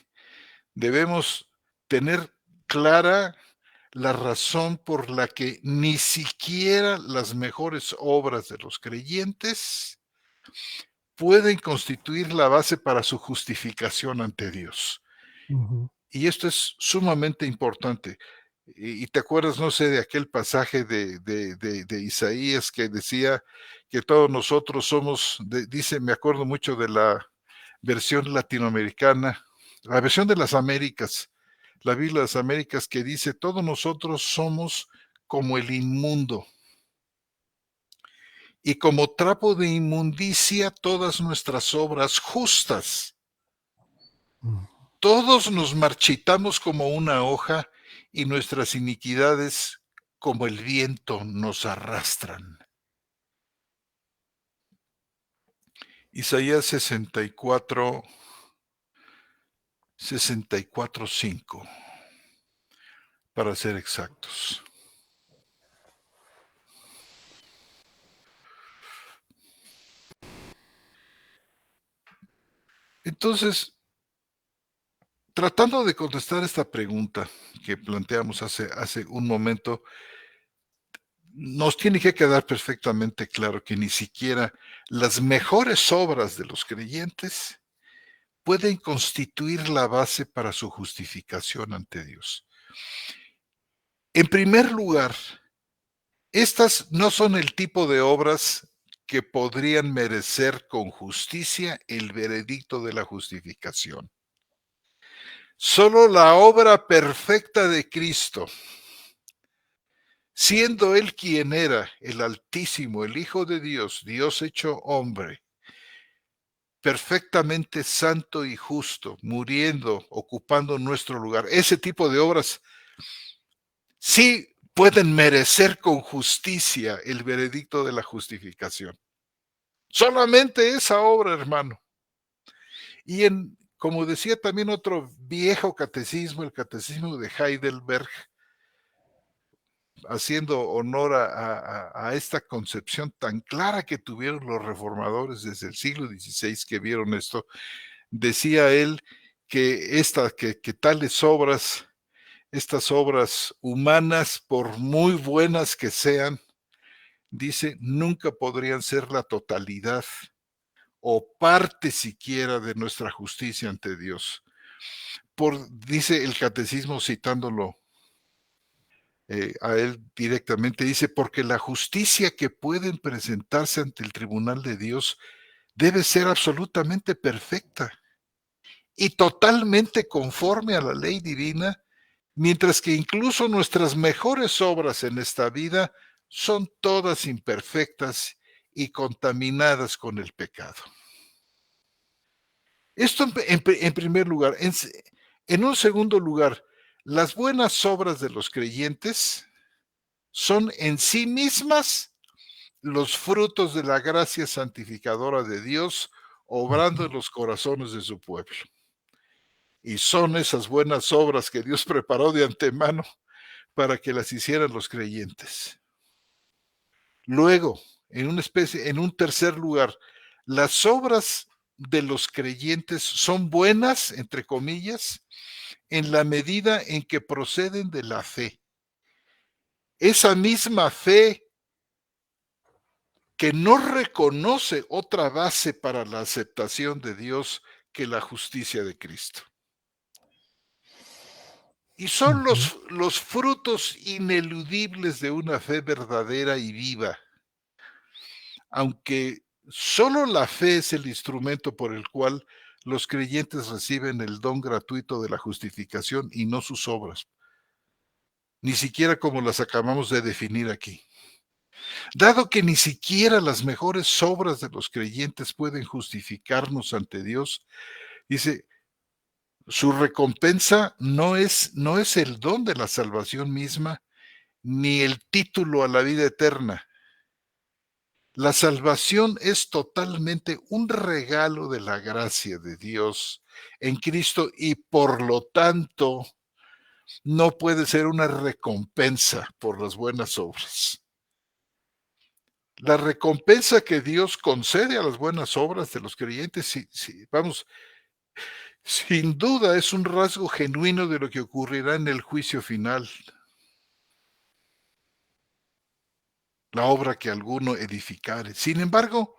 debemos tener clara la razón por la que ni siquiera las mejores obras de los creyentes pueden constituir la base para su justificación ante Dios. ujú. Y esto es sumamente importante. Y te acuerdas, no sé, de aquel pasaje de Isaías que decía que todos nosotros somos, dice, me acuerdo mucho de la versión latinoamericana, la versión de las Américas, la Biblia de las Américas, que dice, todos nosotros somos como el inmundo, y como trapo de inmundicia todas nuestras obras justas. Mm, Todos nos marchitamos como una hoja y nuestras iniquidades como el viento nos arrastran. Isaías 64:5, para ser exactos. Entonces, tratando de contestar esta pregunta que planteamos hace un momento, nos tiene que quedar perfectamente claro que ni siquiera las mejores obras de los creyentes pueden constituir la base para su justificación ante Dios. En primer lugar, estas no son el tipo de obras que podrían merecer con justicia el veredicto de la justificación. Solo la obra perfecta de Cristo siendo él quien era, el Altísimo, el Hijo de Dios, Dios hecho hombre, perfectamente santo y justo, muriendo, ocupando nuestro lugar. Ese tipo de obras sí pueden merecer con justicia el veredicto de la justificación. Solamente esa obra, hermano. Y como decía también otro viejo catecismo, el catecismo de Heidelberg, haciendo honor a esta concepción tan clara que tuvieron los reformadores desde el siglo XVI que vieron esto, decía él que tales obras, estas obras humanas, por muy buenas que sean, dice, nunca podrían ser la totalidad o parte siquiera de nuestra justicia ante Dios. Dice el catecismo citándolo a él directamente, dice, porque la justicia que pueden presentarse ante el tribunal de Dios debe ser absolutamente perfecta y totalmente conforme a la ley divina, mientras que incluso nuestras mejores obras en esta vida son todas imperfectas y contaminadas con el pecado. Esto en primer lugar. En un segundo lugar, las buenas obras de los creyentes son en sí mismas los frutos de la gracia santificadora de Dios obrando en los corazones de su pueblo. Y son esas buenas obras que Dios preparó de antemano para que las hicieran los creyentes. Luego, en un tercer lugar, las obras de los creyentes son buenas, entre comillas, en la medida en que proceden de la fe. Esa misma fe que no reconoce otra base para la aceptación de Dios que la justicia de Cristo. Y son los frutos ineludibles de una fe verdadera y viva. Aunque solo la fe es el instrumento por el cual los creyentes reciben el don gratuito de la justificación y no sus obras, ni siquiera como las acabamos de definir aquí. Dado que ni siquiera las mejores obras de los creyentes pueden justificarnos ante Dios, dice, su recompensa no es el don de la salvación misma, ni el título a la vida eterna. La salvación es totalmente un regalo de la gracia de Dios en Cristo y por lo tanto no puede ser una recompensa por las buenas obras. La recompensa que Dios concede a las buenas obras de los creyentes, sin duda es un rasgo genuino de lo que ocurrirá en el juicio final. La obra que alguno edificare. Sin embargo,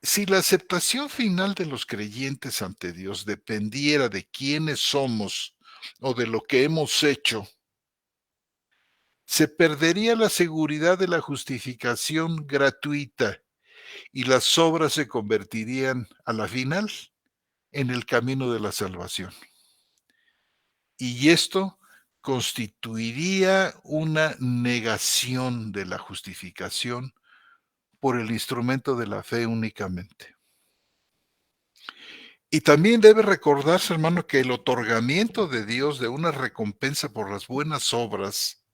si la aceptación final de los creyentes ante Dios dependiera de quiénes somos o de lo que hemos hecho, se perdería la seguridad de la justificación gratuita y las obras se convertirían a la final en el camino de la salvación. Y esto constituiría una negación de la justificación por el instrumento de la fe únicamente. Y también debe recordarse, hermano, que el otorgamiento de Dios de una recompensa por las buenas obras,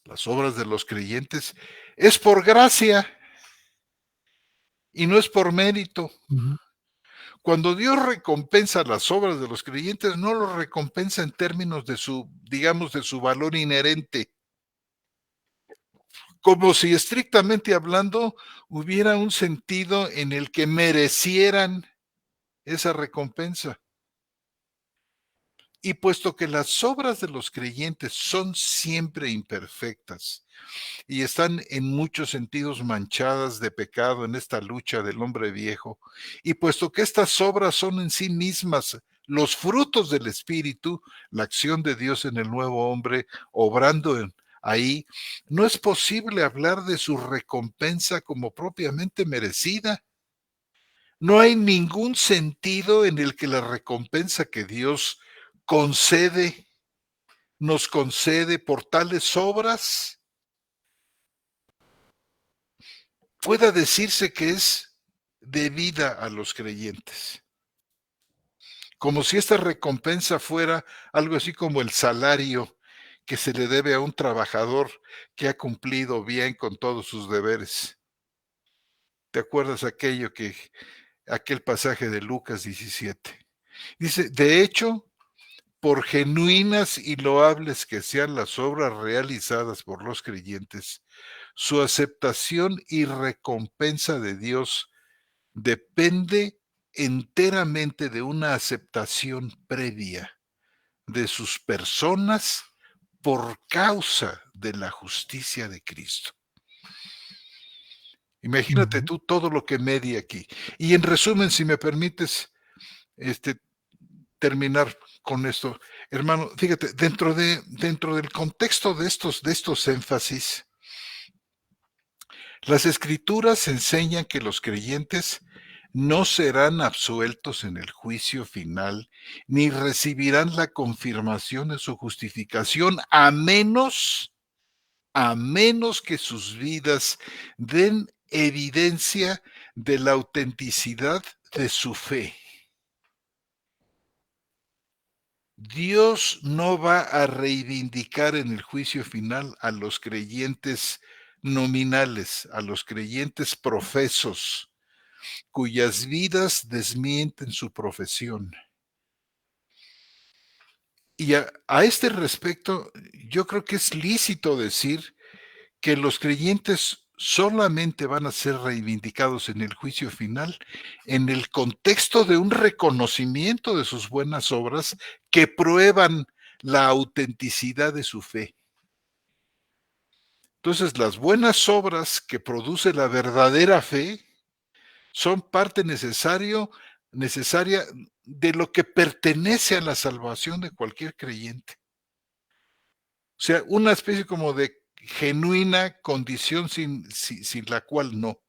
las obras de los creyentes, es por gracia y no es por mérito. Cuando Dios recompensa las obras de los creyentes, no lo recompensa en términos de de su valor inherente, como si estrictamente hablando hubiera un sentido en el que merecieran esa recompensa. Y puesto que las obras de los creyentes son siempre imperfectas y están en muchos sentidos manchadas de pecado en esta lucha del hombre viejo, y puesto que estas obras son en sí mismas los frutos del Espíritu, la acción de Dios en el nuevo hombre obrando ahí, no es posible hablar de su recompensa como propiamente merecida. No hay ningún sentido en el que la recompensa que Dios concede nos concede por tales obras, pueda decirse que es debida a los creyentes, como si esta recompensa fuera algo así como el salario que se le debe a un trabajador que ha cumplido bien con todos sus deberes. ¿Te acuerdas aquel pasaje de Lucas 17? Dice, de hecho, por genuinas y loables que sean las obras realizadas por los creyentes, su aceptación y recompensa de Dios depende enteramente de una aceptación previa de sus personas por causa de la justicia de Cristo. Imagínate Ujú. tú todo lo que media aquí. Y en resumen, si me permites, este, terminar con esto, hermano, fíjate, dentro del contexto de estos énfasis, las escrituras enseñan que los creyentes no serán absueltos en el juicio final, ni recibirán la confirmación de su justificación, a menos que sus vidas den evidencia de la autenticidad de su fe. Dios no va a reivindicar en el juicio final a los creyentes nominales, a los creyentes profesos, cuyas vidas desmienten su profesión. Y a este respecto, yo creo que es lícito decir que los creyentes solamente van a ser reivindicados en el juicio final en el contexto de un reconocimiento de sus buenas obras que prueban la autenticidad de su fe. Entonces, las buenas obras que produce la verdadera fe son parte necesaria de lo que pertenece a la salvación de cualquier creyente. O sea, una especie como de genuina condición sin la cual no.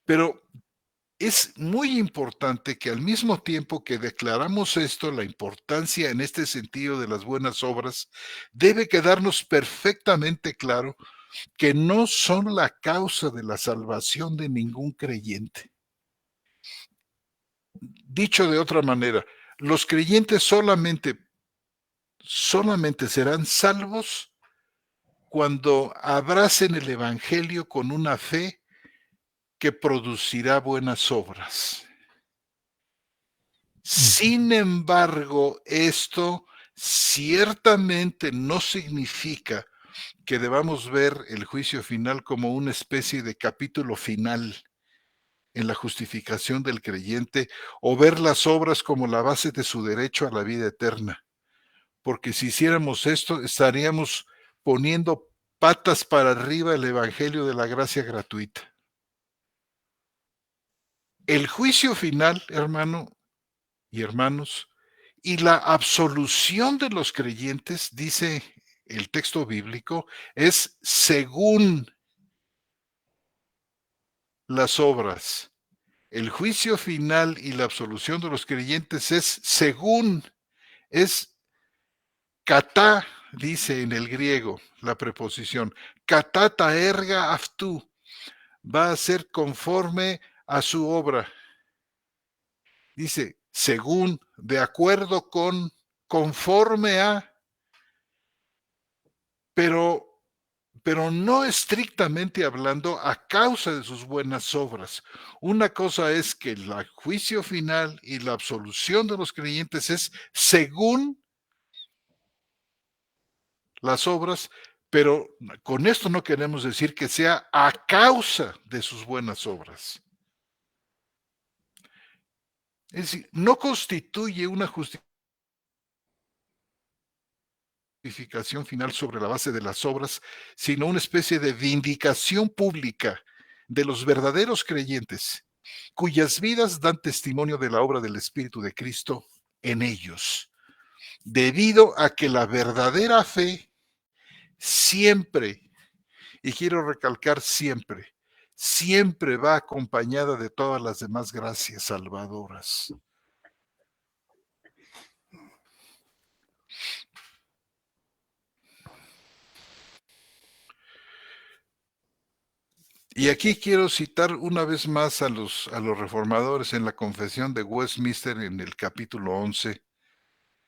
Pero es muy importante que al mismo tiempo que declaramos esto, la importancia en este sentido de las buenas obras, debe quedarnos perfectamente claro que no son la causa de la salvación de ningún creyente. Dicho de otra manera, los creyentes solamente serán salvos cuando abracen el Evangelio con una fe que producirá buenas obras. Ujú. Sin embargo, esto ciertamente no significa que debamos ver el juicio final como una especie de capítulo final en la justificación del creyente o ver las obras como la base de su derecho a la vida eterna. Porque si hiciéramos esto, estaríamos poniendo patas para arriba el evangelio de la gracia gratuita. El juicio final, hermano y hermanos, y la absolución de los creyentes, dice el texto bíblico, es según las obras. El juicio final y la absolución de los creyentes es según, es katá, dice en el griego la preposición, katá taerga aftú, va a ser conforme a su obra. Dice, según, de acuerdo con, conforme a, pero, pero no estrictamente hablando a causa de sus buenas obras. Una cosa es que el juicio final y la absolución de los creyentes es según las obras, pero con esto no queremos decir que sea a causa de sus buenas obras. Es decir, no constituye una justificación final sobre la base de las obras, sino una especie de vindicación pública de los verdaderos creyentes, cuyas vidas dan testimonio de la obra del Espíritu de Cristo en ellos, debido a que la verdadera fe siempre, y quiero recalcar siempre, siempre va acompañada de todas las demás gracias salvadoras. Y aquí quiero citar una vez más a los reformadores en la Confesión de Westminster en el capítulo 11,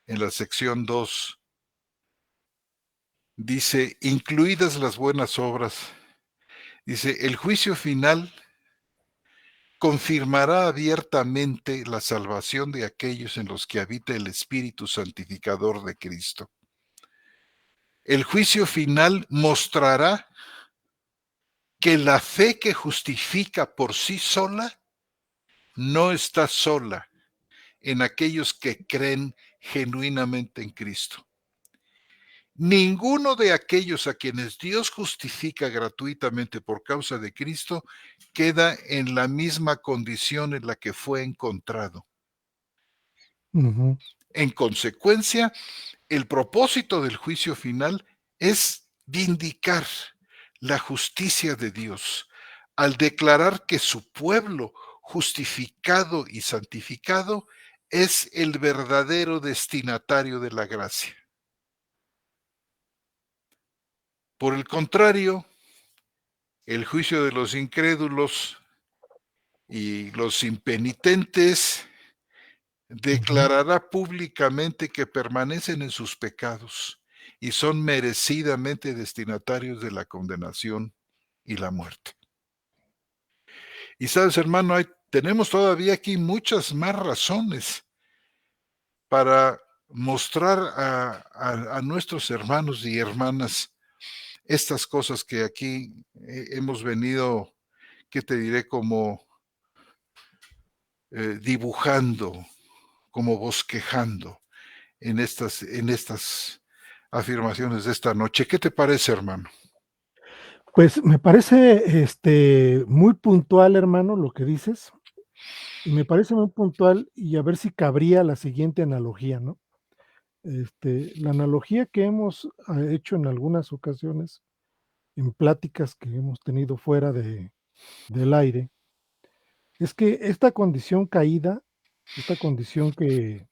en la sección 2, dice, incluidas las buenas obras, dice, el juicio final confirmará abiertamente la salvación de aquellos en los que habita el Espíritu santificador de Cristo. El juicio final mostrará que la fe que justifica por sí sola no está sola en aquellos que creen genuinamente en Cristo. Ninguno de aquellos a quienes Dios justifica gratuitamente por causa de Cristo queda en la misma condición en la que fue encontrado. Ujú. En consecuencia, el propósito del juicio final es vindicar la justicia de Dios al declarar que su pueblo, justificado y santificado, es el verdadero destinatario de la gracia. Por el contrario, el juicio de los incrédulos y los impenitentes Ujú. declarará públicamente que permanecen en sus pecados y son merecidamente destinatarios de la condenación y la muerte. Y sabes, hermano, tenemos todavía aquí muchas más razones para mostrar a nuestros hermanos y hermanas estas cosas que aquí hemos venido, ¿qué te diré? Como dibujando, como bosquejando en estas afirmaciones de esta noche. ¿Qué te parece, hermano? Pues me parece, muy puntual, hermano, lo que dices, y me parece muy puntual, y a ver si cabría la siguiente analogía, ¿no? La analogía que hemos hecho en algunas ocasiones, en pláticas que hemos tenido fuera del aire, es que esta condición caída, esta condición que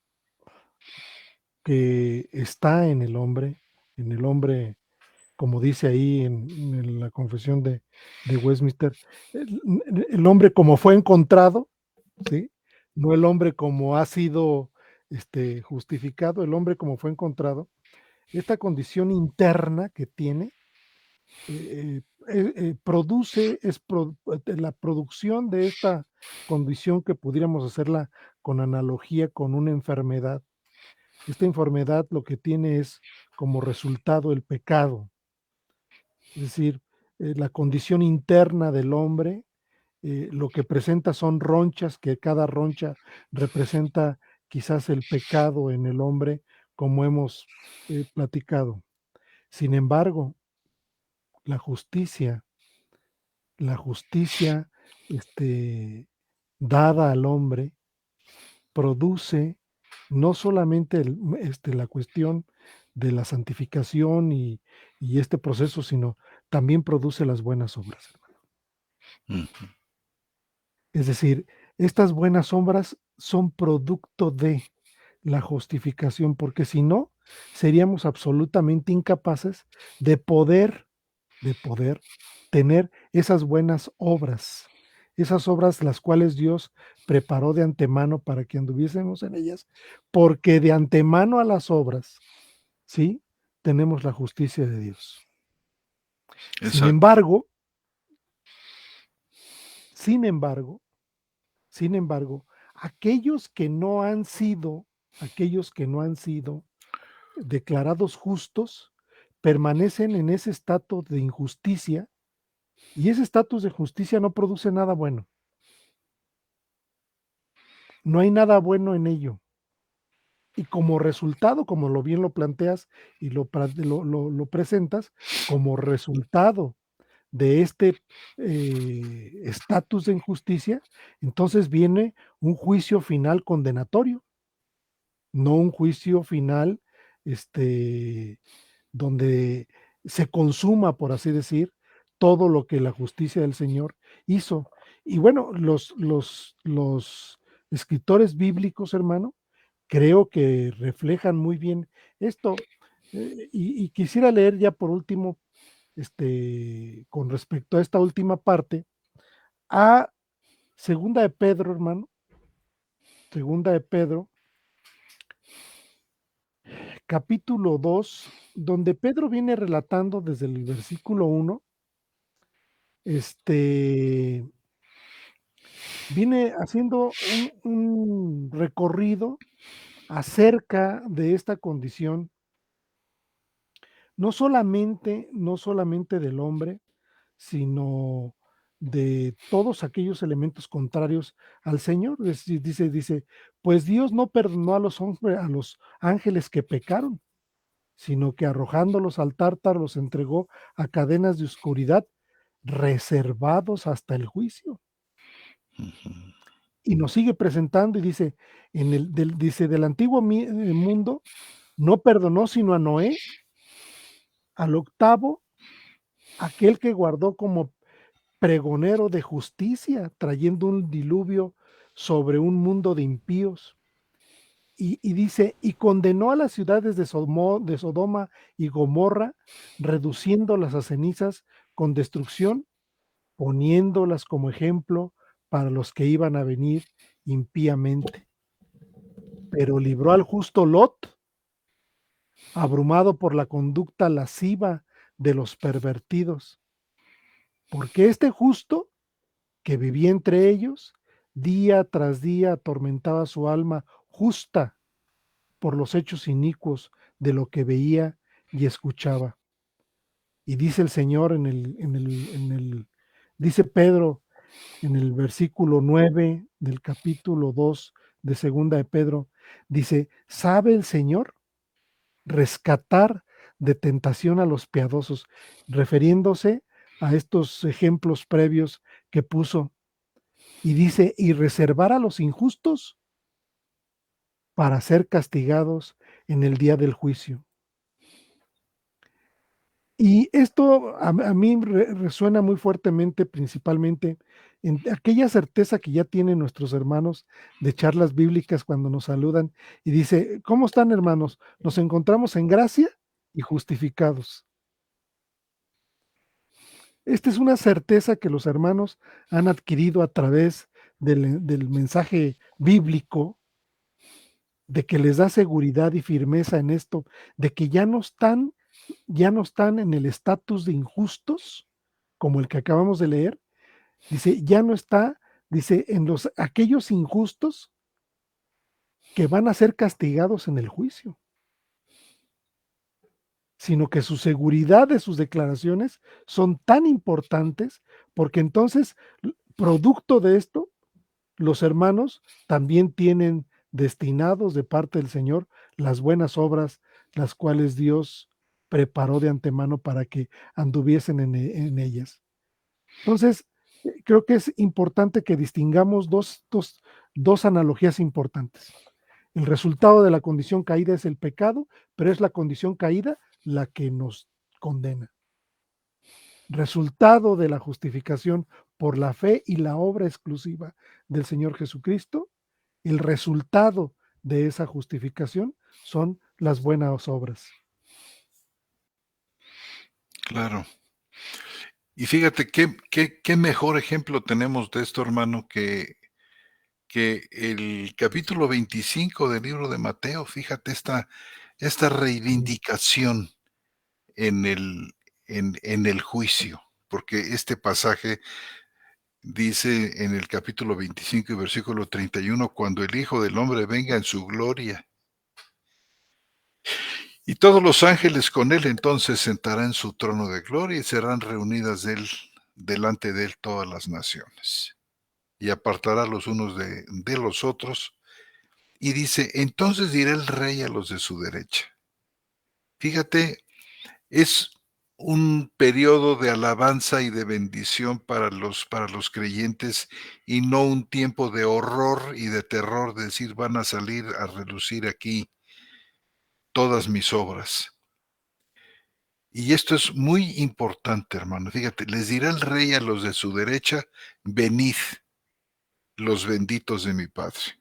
está en el hombre, como dice ahí en la confesión de Westminster, el hombre como fue encontrado, ¿sí? No el hombre como ha sido justificado, el hombre como fue encontrado, esta condición interna que tiene, produce, la producción de esta condición que pudiéramos hacerla con analogía con una enfermedad. Esta enfermedad lo que tiene es como resultado el pecado, es decir, la condición interna del hombre, lo que presenta son ronchas, que cada roncha representa quizás el pecado en el hombre, como hemos platicado. Sin embargo, la justicia, la justicia dada al hombre produce no solamente la cuestión de la santificación y este proceso, sino también produce las buenas obras, hermano. Ujú. Es decir, estas buenas obras son producto de la justificación, porque si no, seríamos absolutamente incapaces de poder tener esas buenas obras, esas obras las cuales Dios preparó de antemano para que anduviésemos en ellas, porque de antemano a las obras, ¿sí? Tenemos la justicia de Dios. Sin Exacto. embargo, sin embargo, sin embargo, aquellos que no han sido declarados justos, permanecen en ese estatus de injusticia, y ese estatus de justicia no produce nada bueno. No hay nada bueno en ello. Y como resultado, como lo bien lo planteas y lo presentas, como resultado de este estatus de injusticia, entonces viene un juicio final condenatorio, no un juicio final donde se consuma, por así decir, todo lo que la justicia del Señor hizo. Y bueno, los escritores bíblicos, hermano, creo que reflejan muy bien esto. Y quisiera leer ya por último con respecto a esta última parte, a Segunda de Pedro, hermano, Segunda de Pedro, capítulo 2, donde Pedro viene relatando desde el versículo 1, este, viene haciendo un recorrido acerca de esta condición, no solamente del hombre, sino de todos aquellos elementos contrarios al Señor. Dice, pues Dios no perdonó a los ángeles que pecaron, sino que arrojándolos al tártaro los entregó a cadenas de oscuridad, reservados hasta el juicio. Ujú. Y nos sigue presentando y dice, dice, del antiguo mundo no perdonó sino a Noé, al octavo, aquel que guardó como pregonero de justicia, trayendo un diluvio sobre un mundo de impíos. Y dice, y condenó a las ciudades de Sodoma y Gomorra, reduciéndolas a cenizas con destrucción, poniéndolas como ejemplo para los que iban a venir impíamente. Pero libró al justo Lot, abrumado por la conducta lasciva de los pervertidos, porque este justo que vivía entre ellos, día tras día atormentaba su alma justa por los hechos inicuos de lo que veía y escuchaba. Y dice el Señor dice Pedro en el versículo 9 del capítulo 2 de Segunda de Pedro, dice, ¿sabe el Señor rescatar de tentación a los piadosos? Refiriéndose a estos ejemplos previos que puso. Y dice, y reservar a los injustos para ser castigados en el día del juicio. Y esto a mí resuena muy fuertemente, principalmente en aquella certeza que ya tienen nuestros hermanos de charlas bíblicas cuando nos saludan y dice, ¿cómo están, hermanos? Nos encontramos en gracia y justificados. Esta es una certeza que los hermanos han adquirido a través del mensaje bíblico, de que les da seguridad y firmeza en esto, de que ya no están en el estatus de injustos, como el que acabamos de leer. Dice, ya no está, dice, en aquellos injustos que van a ser castigados en el juicio, sino que su seguridad de sus declaraciones son tan importantes, porque entonces, producto de esto, los hermanos también tienen destinados de parte del Señor las buenas obras, las cuales Dios preparó de antemano para que anduviesen en ellas. Entonces, creo que es importante que distingamos dos analogías importantes. El resultado de la condición caída es el pecado, pero es la condición caída la que nos condena. Resultado de la justificación por la fe y la obra exclusiva del Señor Jesucristo, el resultado de esa justificación son las buenas obras. Claro. Y fíjate qué mejor ejemplo tenemos de esto, hermano, que el capítulo 25 del libro de Mateo. Fíjate esta reivindicación en el juicio, porque este pasaje dice en el capítulo 25 y versículo 31, cuando el Hijo del Hombre venga en su gloria, y todos los ángeles con él, entonces sentará en su trono de gloria y serán reunidas delante de él todas las naciones. Y apartará los unos de los otros. Y dice, entonces dirá el rey a los de su derecha. Fíjate, es un periodo de alabanza y de bendición para los creyentes, y no un tiempo de horror y de terror, de decir, van a salir a relucir aquí todas mis obras. Y esto es muy importante, hermano. Fíjate, les dirá el rey a los de su derecha, venid, los benditos de mi Padre.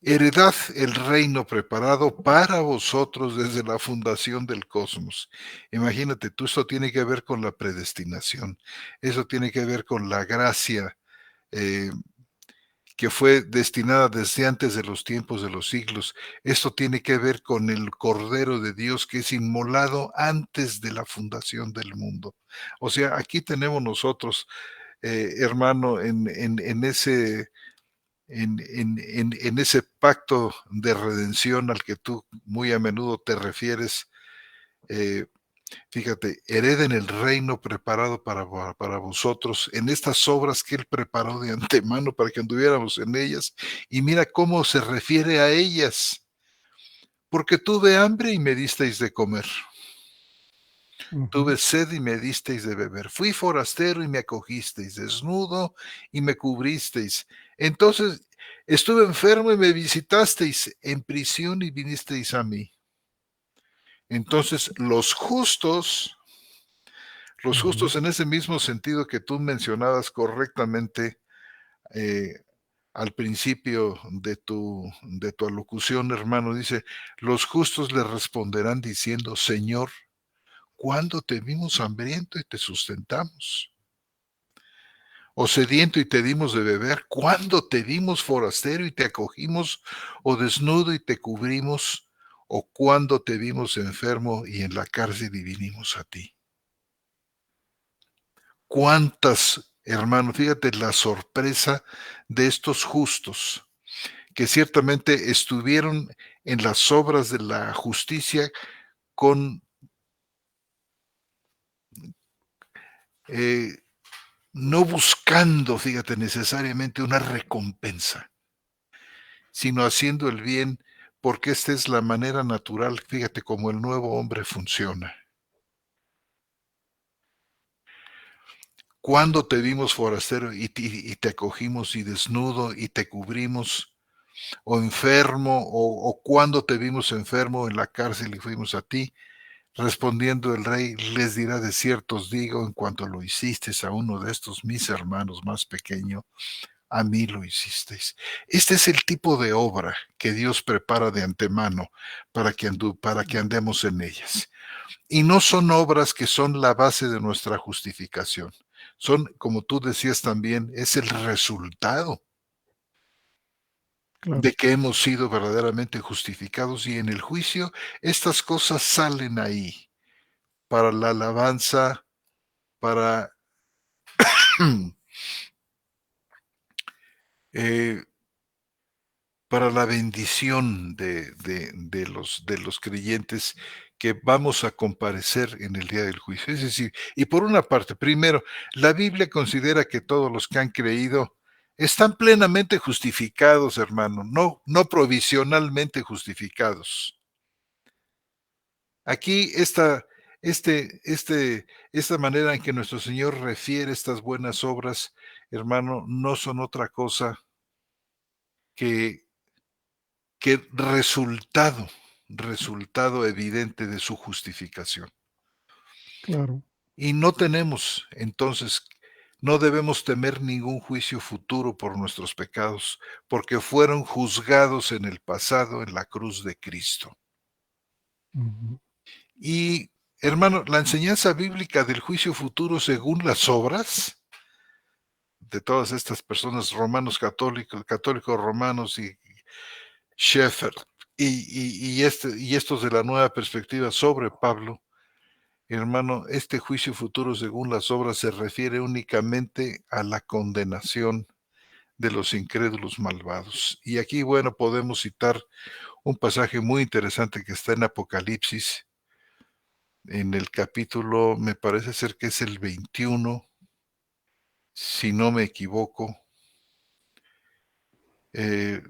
Heredad el reino preparado para vosotros desde la fundación del cosmos. Imagínate tú, esto tiene que ver con la predestinación, eso tiene que ver con la gracia, eh, que fue destinada desde antes de los tiempos de los siglos. Esto tiene que ver con el Cordero de Dios que es inmolado antes de la fundación del mundo. O sea, aquí tenemos nosotros, hermano, en ese pacto de redención al que tú muy a menudo te refieres. eh, Fíjate, hereden el reino preparado para vosotros en estas obras que Él preparó de antemano para que anduviéramos en ellas. Y mira cómo se refiere a ellas. Porque tuve hambre y me disteis de comer. Ujú. Tuve sed y me disteis de beber. Fui forastero y me acogisteis. Desnudo y me cubristeis. Entonces estuve enfermo y me visitasteis. En prisión y vinisteis a mí. Entonces los Ujú. justos en ese mismo sentido que tú mencionabas correctamente, eh, al principio de tu alocución, hermano, dice, los justos le responderán diciendo, Señor, ¿cuándo te vimos hambriento y te sustentamos? O sediento y te dimos de beber, ¿cuándo te vimos forastero y te acogimos? O desnudo y te cubrimos, o cuándo te vimos enfermo y en la cárcel y vinimos a ti. ¿Cuántas, hermano? Fíjate la sorpresa de estos justos, que ciertamente estuvieron en las obras de la justicia con, eh, no buscando, fíjate, necesariamente una recompensa, sino haciendo el bien, porque esta es la manera natural, fíjate, como el nuevo hombre funciona. Cuando te vimos forastero y te acogimos y desnudo y te cubrimos, o enfermo, o cuando te vimos enfermo en la cárcel y fuimos a ti. Respondiendo el rey, les dirá: de cierto os digo, en cuanto lo hicisteis a uno de estos mis hermanos más pequeño, a mí lo hicisteis. Este es el tipo de obra que Dios prepara de antemano para que andemos en ellas. Y no son obras que son la base de nuestra justificación. Son, como tú decías también, es el resultado de Claro, que hemos sido verdaderamente justificados, y en el juicio estas cosas salen ahí para la alabanza, para, eh, para la bendición de los creyentes que vamos a comparecer en el día del juicio. Es decir, y por una parte, primero, la Biblia considera que todos los que han creído están plenamente justificados, hermano, no provisionalmente justificados. Aquí esta manera en que nuestro Señor refiere estas buenas obras, hermano, no son otra cosa que, que resultado evidente de su justificación. claro. Y no tenemos, entonces, no debemos temer ningún juicio futuro por nuestros pecados, porque fueron juzgados en el pasado en la cruz de Cristo. Ujú. Y, hermano, la enseñanza bíblica del juicio futuro según las obras de todas estas personas, romanos católicos, católicos romanos y Schaeffer, y estos de la nueva perspectiva sobre Pablo, hermano, este juicio futuro según las obras se refiere únicamente a la condenación de los incrédulos malvados. Y aquí, bueno, podemos citar un pasaje muy interesante que está en Apocalipsis, en el capítulo, me parece ser que es el 21, si no me equivoco. Eh,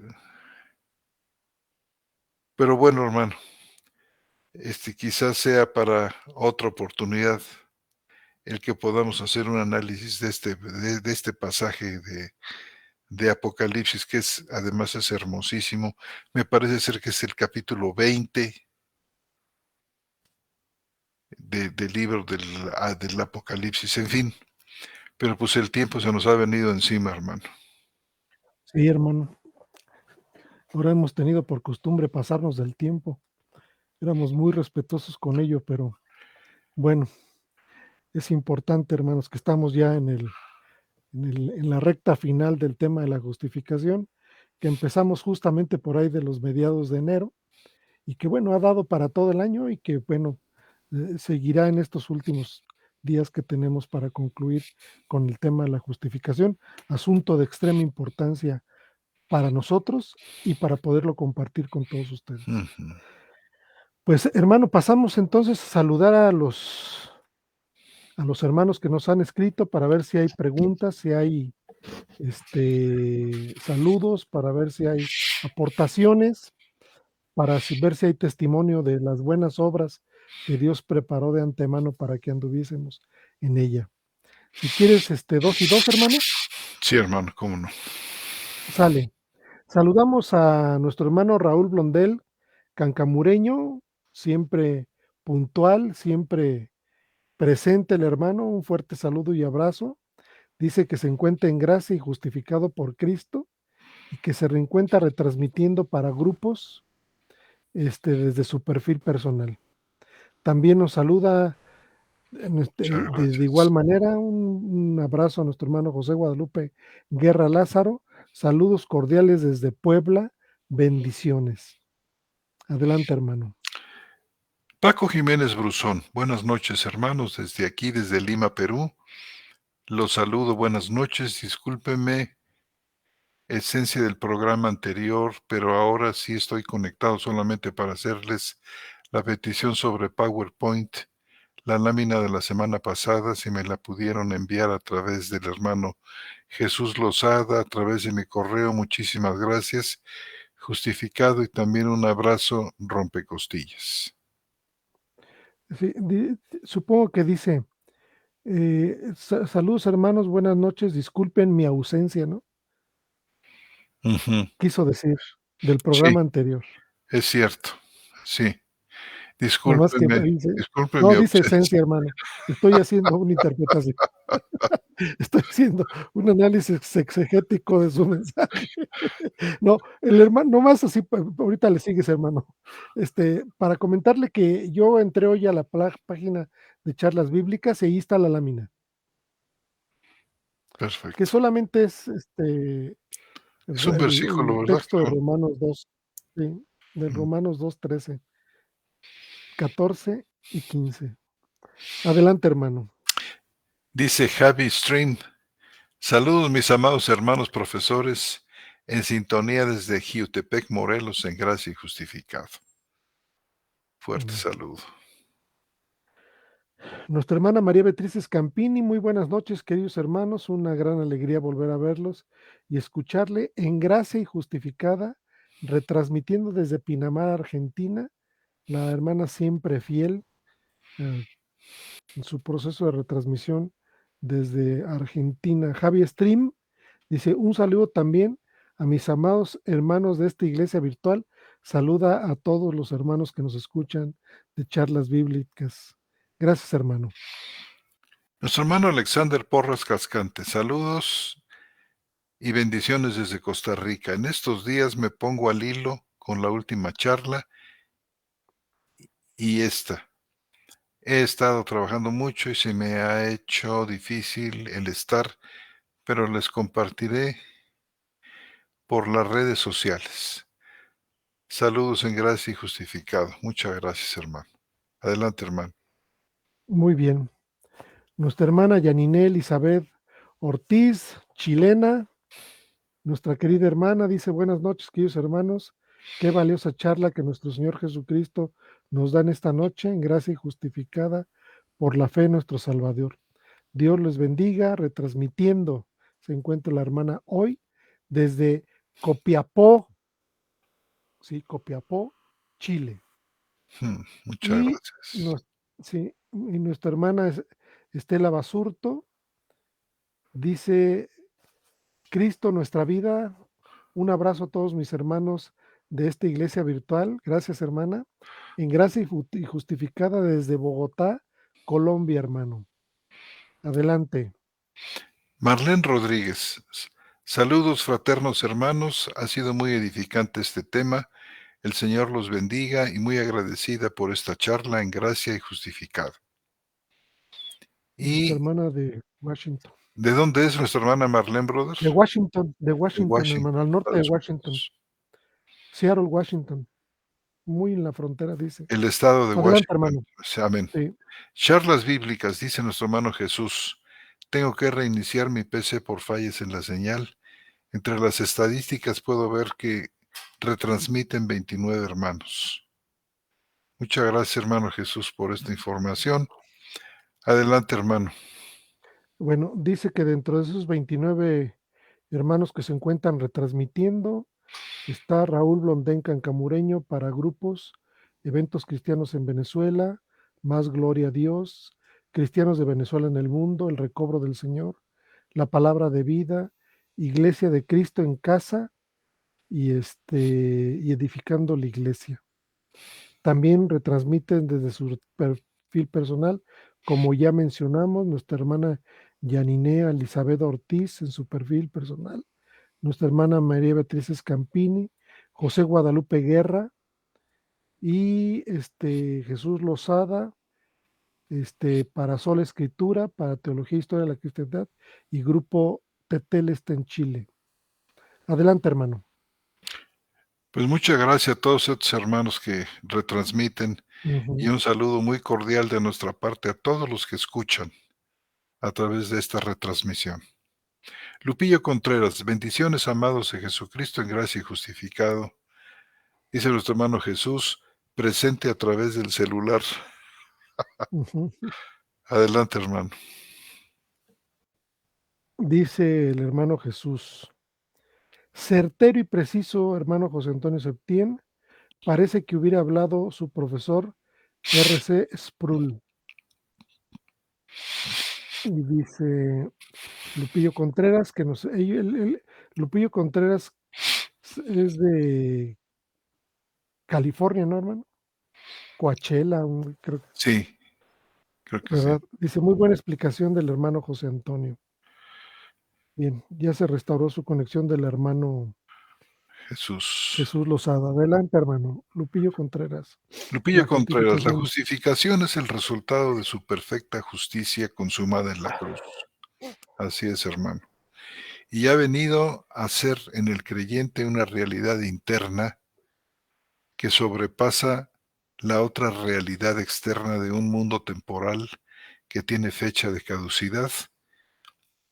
pero bueno, hermano, quizás sea para otra oportunidad el que podamos hacer un análisis de este pasaje de Apocalipsis, que es, además es hermosísimo. Me parece ser que es el capítulo 20 del libro del Apocalipsis, en fin. Pero pues el tiempo se nos ha venido encima, hermano. Sí, hermano. Ahora hemos tenido por costumbre pasarnos del tiempo. Éramos muy respetuosos con ello, pero bueno, es importante, hermanos, que estamos ya en la recta final del tema de la justificación, que empezamos justamente por ahí de los mediados de enero y que bueno, ha dado para todo el año y que bueno, seguirá en estos últimos días que tenemos para concluir con el tema de la justificación, asunto de extrema importancia para nosotros y para poderlo compartir con todos ustedes. Ujú. Pues hermano, pasamos entonces a saludar a los hermanos que nos han escrito para ver si hay preguntas, si hay saludos, para ver si hay aportaciones, para ver si hay testimonio de las buenas obras que Dios preparó de antemano para que anduviésemos en ella. Si quieres, dos y dos, hermano, Sí, hermano, cómo no. sale. Saludamos a nuestro hermano Raúl Blondel, cancamureño, siempre puntual, siempre presente el hermano. Un fuerte saludo y abrazo. Dice que se encuentra en gracia y justificado por Cristo y que se reencuentra retransmitiendo para grupos desde su perfil personal. También nos saluda Muchas de igual gracias. manera un abrazo a nuestro hermano José Guadalupe Guerra Lázaro. Saludos cordiales desde Puebla. Bendiciones. Adelante, hermano. Paco Jiménez Bruzón, buenas noches, hermanos, desde aquí, desde Lima, Perú. Los saludo, buenas noches. Discúlpeme, esencia del programa anterior, pero ahora sí estoy conectado solamente para hacerles la petición sobre PowerPoint. La lámina de la semana pasada, si me la pudieron enviar a través del hermano Jesús Lozada, a través de mi correo, muchísimas gracias. Justificado y también un abrazo rompecostillas. Sí, supongo que dice, saludos hermanos, buenas noches, disculpen mi ausencia, ¿no? Ujú. Quiso decir del Sí, programa anterior. es cierto. Sí, Nomás que discúlpenme, dice, disculpen mi no dice ausencia. esencia, hermano. Estoy haciendo una interpretación. Estoy haciendo un análisis exegético de su mensaje. No, el hermano, nomás así, ahorita le sigues, hermano. Para comentarle que yo entré hoy a la página de charlas bíblicas y ahí está la lámina, que Perfecto. solamente es Es un versículo, el ¿verdad? texto de Romanos 2, sí, del Mm. Romanos 2, 13, 14 y 15. Adelante, hermano. Dice Javi Stream, saludos mis amados hermanos profesores, en sintonía desde Jiutepec, Morelos, en gracia y justificado. Fuerte Amén. saludo. Nuestra hermana María Beatriz Scampini, muy buenas noches, queridos hermanos. Una gran alegría volver a verlos y escucharle en gracia y justificada, retransmitiendo desde Pinamar, Argentina, la hermana siempre fiel en su proceso de retransmisión desde Argentina. Javi Stream dice: un saludo también a mis amados hermanos de esta iglesia virtual. Saluda a todos los hermanos que nos escuchan de charlas bíblicas. Gracias, hermano. Nuestro hermano Alexander Porras Cascante, saludos y bendiciones desde Costa Rica. En estos días me pongo al hilo con la última charla y esta. He estado trabajando mucho y se me ha hecho difícil el estar, pero les compartiré por las redes sociales. Saludos en gracia y justificado. Muchas gracias, hermano. Adelante, hermano. Muy bien. Nuestra hermana Yanine Elizabeth Ortiz, chilena, nuestra querida hermana, dice: buenas noches, queridos hermanos. Qué valiosa charla que nuestro Señor Jesucristo nos da en esta noche, en gracia y justificada por la fe en nuestro Salvador. Dios les bendiga, retransmitiendo. Se encuentra la hermana hoy desde Copiapó, sí, Copiapó, Chile. Muchas Y, gracias. sí, y nuestra hermana Estela Basurto dice: Cristo, nuestra vida. Un abrazo a todos mis hermanos de esta iglesia virtual. Gracias, hermana. En gracia y justificada desde Bogotá, Colombia, hermano. Adelante. Marlene Rodríguez, Saludos fraternos hermanos, ha sido muy edificante este tema. El Señor los bendiga y muy agradecida por esta charla en gracia y justificado. Nuestra ¿Y hermana de Washington. de dónde es nuestra hermana Marlene De Brothers? Washington, De hermano, Washington, al norte de Estados Washington. Unidos. Seattle, Washington. Muy en la frontera, dice. El estado de Adelante, Washington. hermano. Amén. Sí. Charlas bíblicas, dice nuestro hermano Jesús. Tengo que reiniciar mi PC por fallas en la señal. Entre las estadísticas puedo ver que retransmiten 29 hermanos. Muchas gracias, hermano Jesús, por esta información. Adelante, hermano. Bueno, dice que dentro de esos 29 hermanos que se encuentran retransmitiendo, está Raúl Blondenca en Camureño para grupos, eventos cristianos en Venezuela, Más Gloria a Dios, Cristianos de Venezuela en el Mundo, El Recobro del Señor, La Palabra de Vida, Iglesia de Cristo en Casa y Edificando la Iglesia. También retransmiten desde su perfil personal, como ya mencionamos, nuestra hermana Yaninea Elizabeth Ortiz en su perfil personal, nuestra hermana María Beatriz Scampini, José Guadalupe Guerra y Jesús Lozada, para Sola Escritura, para Teología e Historia de la Cristiandad y Grupo Tetel está en Chile. Adelante, hermano. Pues muchas gracias a todos estos hermanos que retransmiten y un saludo muy cordial de nuestra parte a todos los que escuchan a través de esta retransmisión. Lupillo Contreras, bendiciones amados de Jesucristo en gracia y justificado. Dice nuestro hermano Jesús, presente a través del celular. Adelante, hermano. Dice el hermano Jesús, certero y preciso, hermano José Antonio Septién, parece que hubiera hablado su profesor R.C. Sproul. Y dice Lupillo Contreras, que nos, Lupillo Contreras es de California, ¿no, hermano? Coachella, creo que, Sí, creo que sí. ¿verdad? Dice, muy buena explicación del hermano José Antonio. Bien, ya se restauró su conexión del hermano Jesús. Jesús Lozada. Adelante, hermano. Lupillo Contreras. Lupillo La Contreras, la justificación. justificación es el resultado de su perfecta justicia consumada en la cruz. Así es, hermano. Y ha venido a ser en el creyente una realidad interna que sobrepasa la otra realidad externa de un mundo temporal que tiene fecha de caducidad.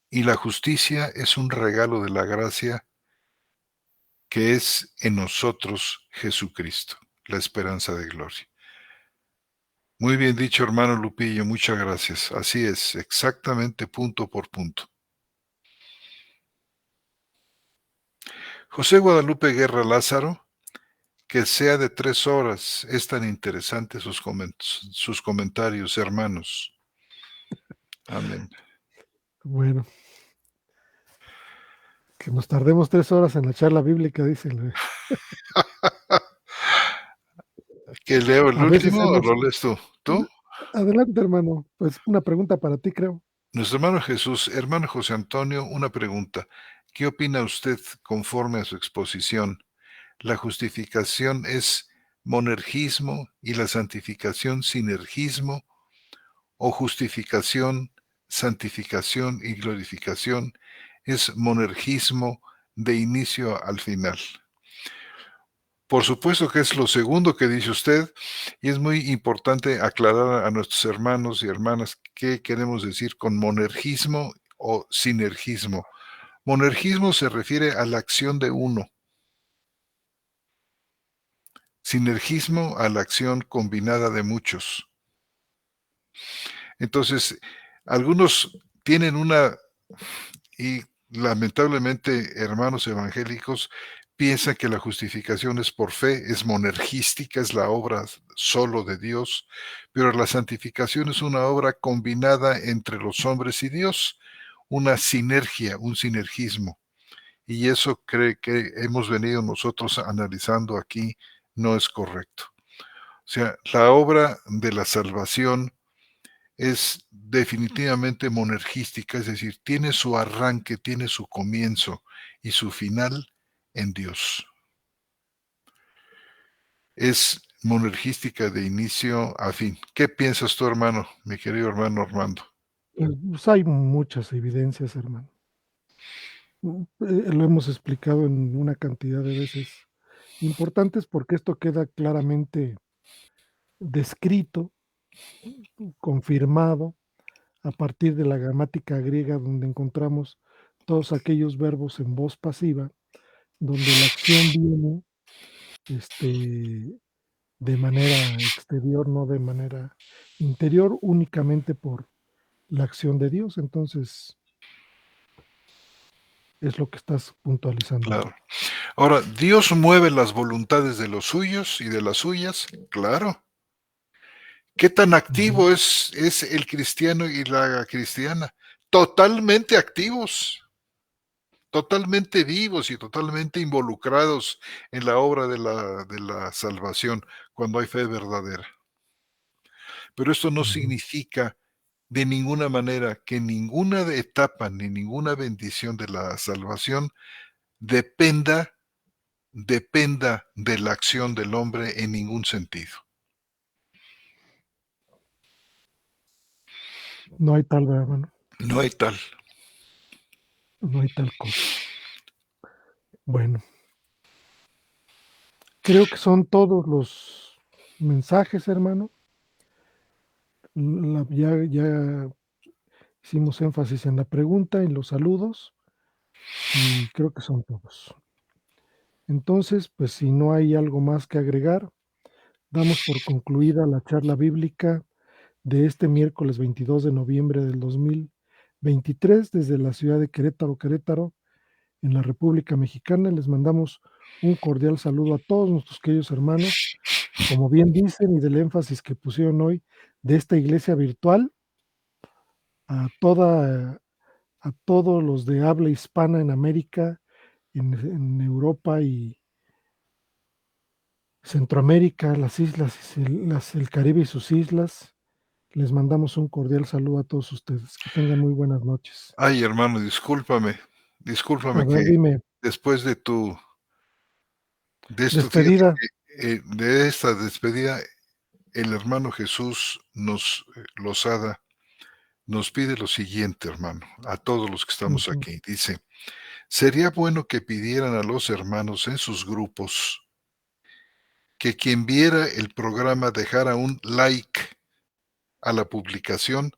Y la justicia es un regalo de la gracia que es en nosotros Jesucristo, la esperanza de gloria. Muy bien dicho, hermano Lupillo, muchas gracias. Así es, exactamente punto por punto. José Guadalupe Guerra Lázaro, que sea de 3 horas, es tan interesante sus comentarios, hermanos. Amén. Bueno, que nos tardemos 3 horas en la charla bíblica, dice. ¿Que leo el A veces último o hemos... lo lees tú? ¿Tú? Adelante, hermano. Pues una pregunta para ti, creo. Nuestro hermano Jesús, hermano José Antonio, una pregunta. ¿Qué opina usted conforme a su exposición? ¿La justificación es monergismo y la santificación sinergismo o justificación, santificación y glorificación es monergismo de inicio al final? Por supuesto que es lo segundo que dice usted y es muy importante aclarar a nuestros hermanos y hermanas qué queremos decir con monergismo o sinergismo. Monergismo se refiere a la acción de uno, sinergismo a la acción combinada de muchos. Entonces, algunos tienen y lamentablemente hermanos evangélicos piensan que la justificación es por fe, es monergística, es la obra solo de Dios, pero la santificación es una obra combinada entre los hombres y Dios, una sinergia, un sinergismo. Y eso cree que hemos venido nosotros analizando aquí no es correcto. O sea, la obra de la salvación es definitivamente monergística, es decir, tiene su arranque, tiene su comienzo y su final en Dios. Es monergística de inicio a fin. ¿Qué piensas tú, hermano, mi querido hermano Armando? Pues hay muchas evidencias, hermano. Lo hemos explicado en una cantidad de veces importantes porque esto queda claramente descrito, confirmado a partir de la gramática griega, donde encontramos todos aquellos verbos en voz pasiva, donde la acción viene, este, de manera exterior, no de manera interior, únicamente por la acción de Dios. Entonces, es lo que estás puntualizando, Claro. hermano. Ahora, ¿Dios mueve las voluntades de los suyos y de las suyas? Claro. ¿Qué tan Ujú, activo es el cristiano y la cristiana? Totalmente activos, totalmente vivos y totalmente involucrados en la obra de la salvación cuando hay fe verdadera. Pero esto no ujú. significa de ninguna manera que ninguna etapa ni ninguna bendición de la salvación dependa de la acción del hombre en ningún sentido. No hay tal, hermano, No hay tal. no hay tal cosa. Bueno, creo que son todos los mensajes, hermano. Ya hicimos énfasis en la pregunta, en los saludos, y creo que son todos. Entonces, pues si no hay algo más que agregar, damos por concluida la charla bíblica de este miércoles 22 de noviembre del 2023 desde la ciudad de Querétaro, Querétaro, en la República Mexicana. Les mandamos un cordial saludo a todos nuestros queridos hermanos, como bien dicen y del énfasis que pusieron hoy de esta iglesia virtual, a toda a todos los de habla hispana en América, en Europa y Centroamérica, las islas, el Caribe y sus islas. Les mandamos un cordial saludo a todos ustedes. Que tengan muy buenas noches. Ay, hermano, A discúlpame ver, que dime, después de esto, fíjate despedida. que, de esta despedida, el hermano Jesús Losada nos pide lo siguiente, hermano, a todos los que estamos Ujú, aquí. Dice: "Sería bueno que pidieran a los hermanos en sus grupos que quien viera el programa dejara un like a la publicación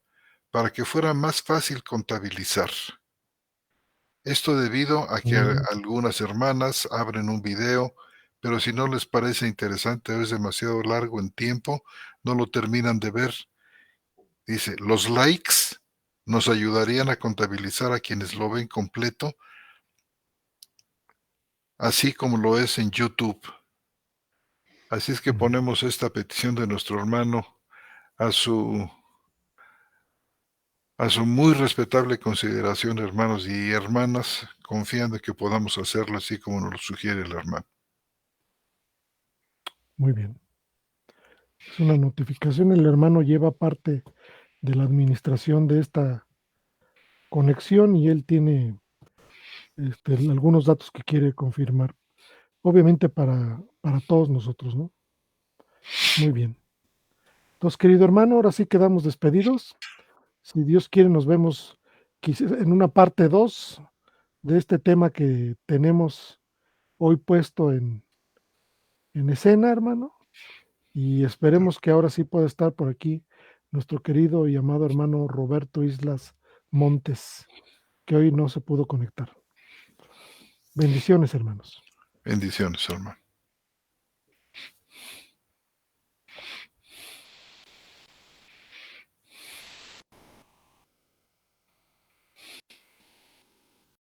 para que fuera más fácil contabilizar. Esto debido a que mm, algunas hermanas abren un video, pero si no les parece interesante o es demasiado largo en tiempo, no lo terminan de ver. Dice, los likes nos ayudarían a contabilizar a quienes lo ven completo, así como lo es en YouTube. Así es que mm, ponemos esta petición de nuestro hermano a su muy respetable consideración, hermanos y hermanas, confiando que podamos hacerlo así como nos lo sugiere el hermano. muy bien. Es una notificación. El hermano lleva parte de la administración de esta conexión y él tiene algunos datos que quiere confirmar. Obviamente para todos nosotros, ¿no? Muy bien. Entonces, querido hermano, ahora sí quedamos despedidos. Si Dios quiere, nos vemos quizás en una parte 2 de este tema que tenemos hoy puesto en escena, hermano. Y esperemos que ahora sí pueda estar por aquí nuestro querido y amado hermano Roberto Islas Montes, que hoy no se pudo conectar. Bendiciones, hermanos. Bendiciones, hermano.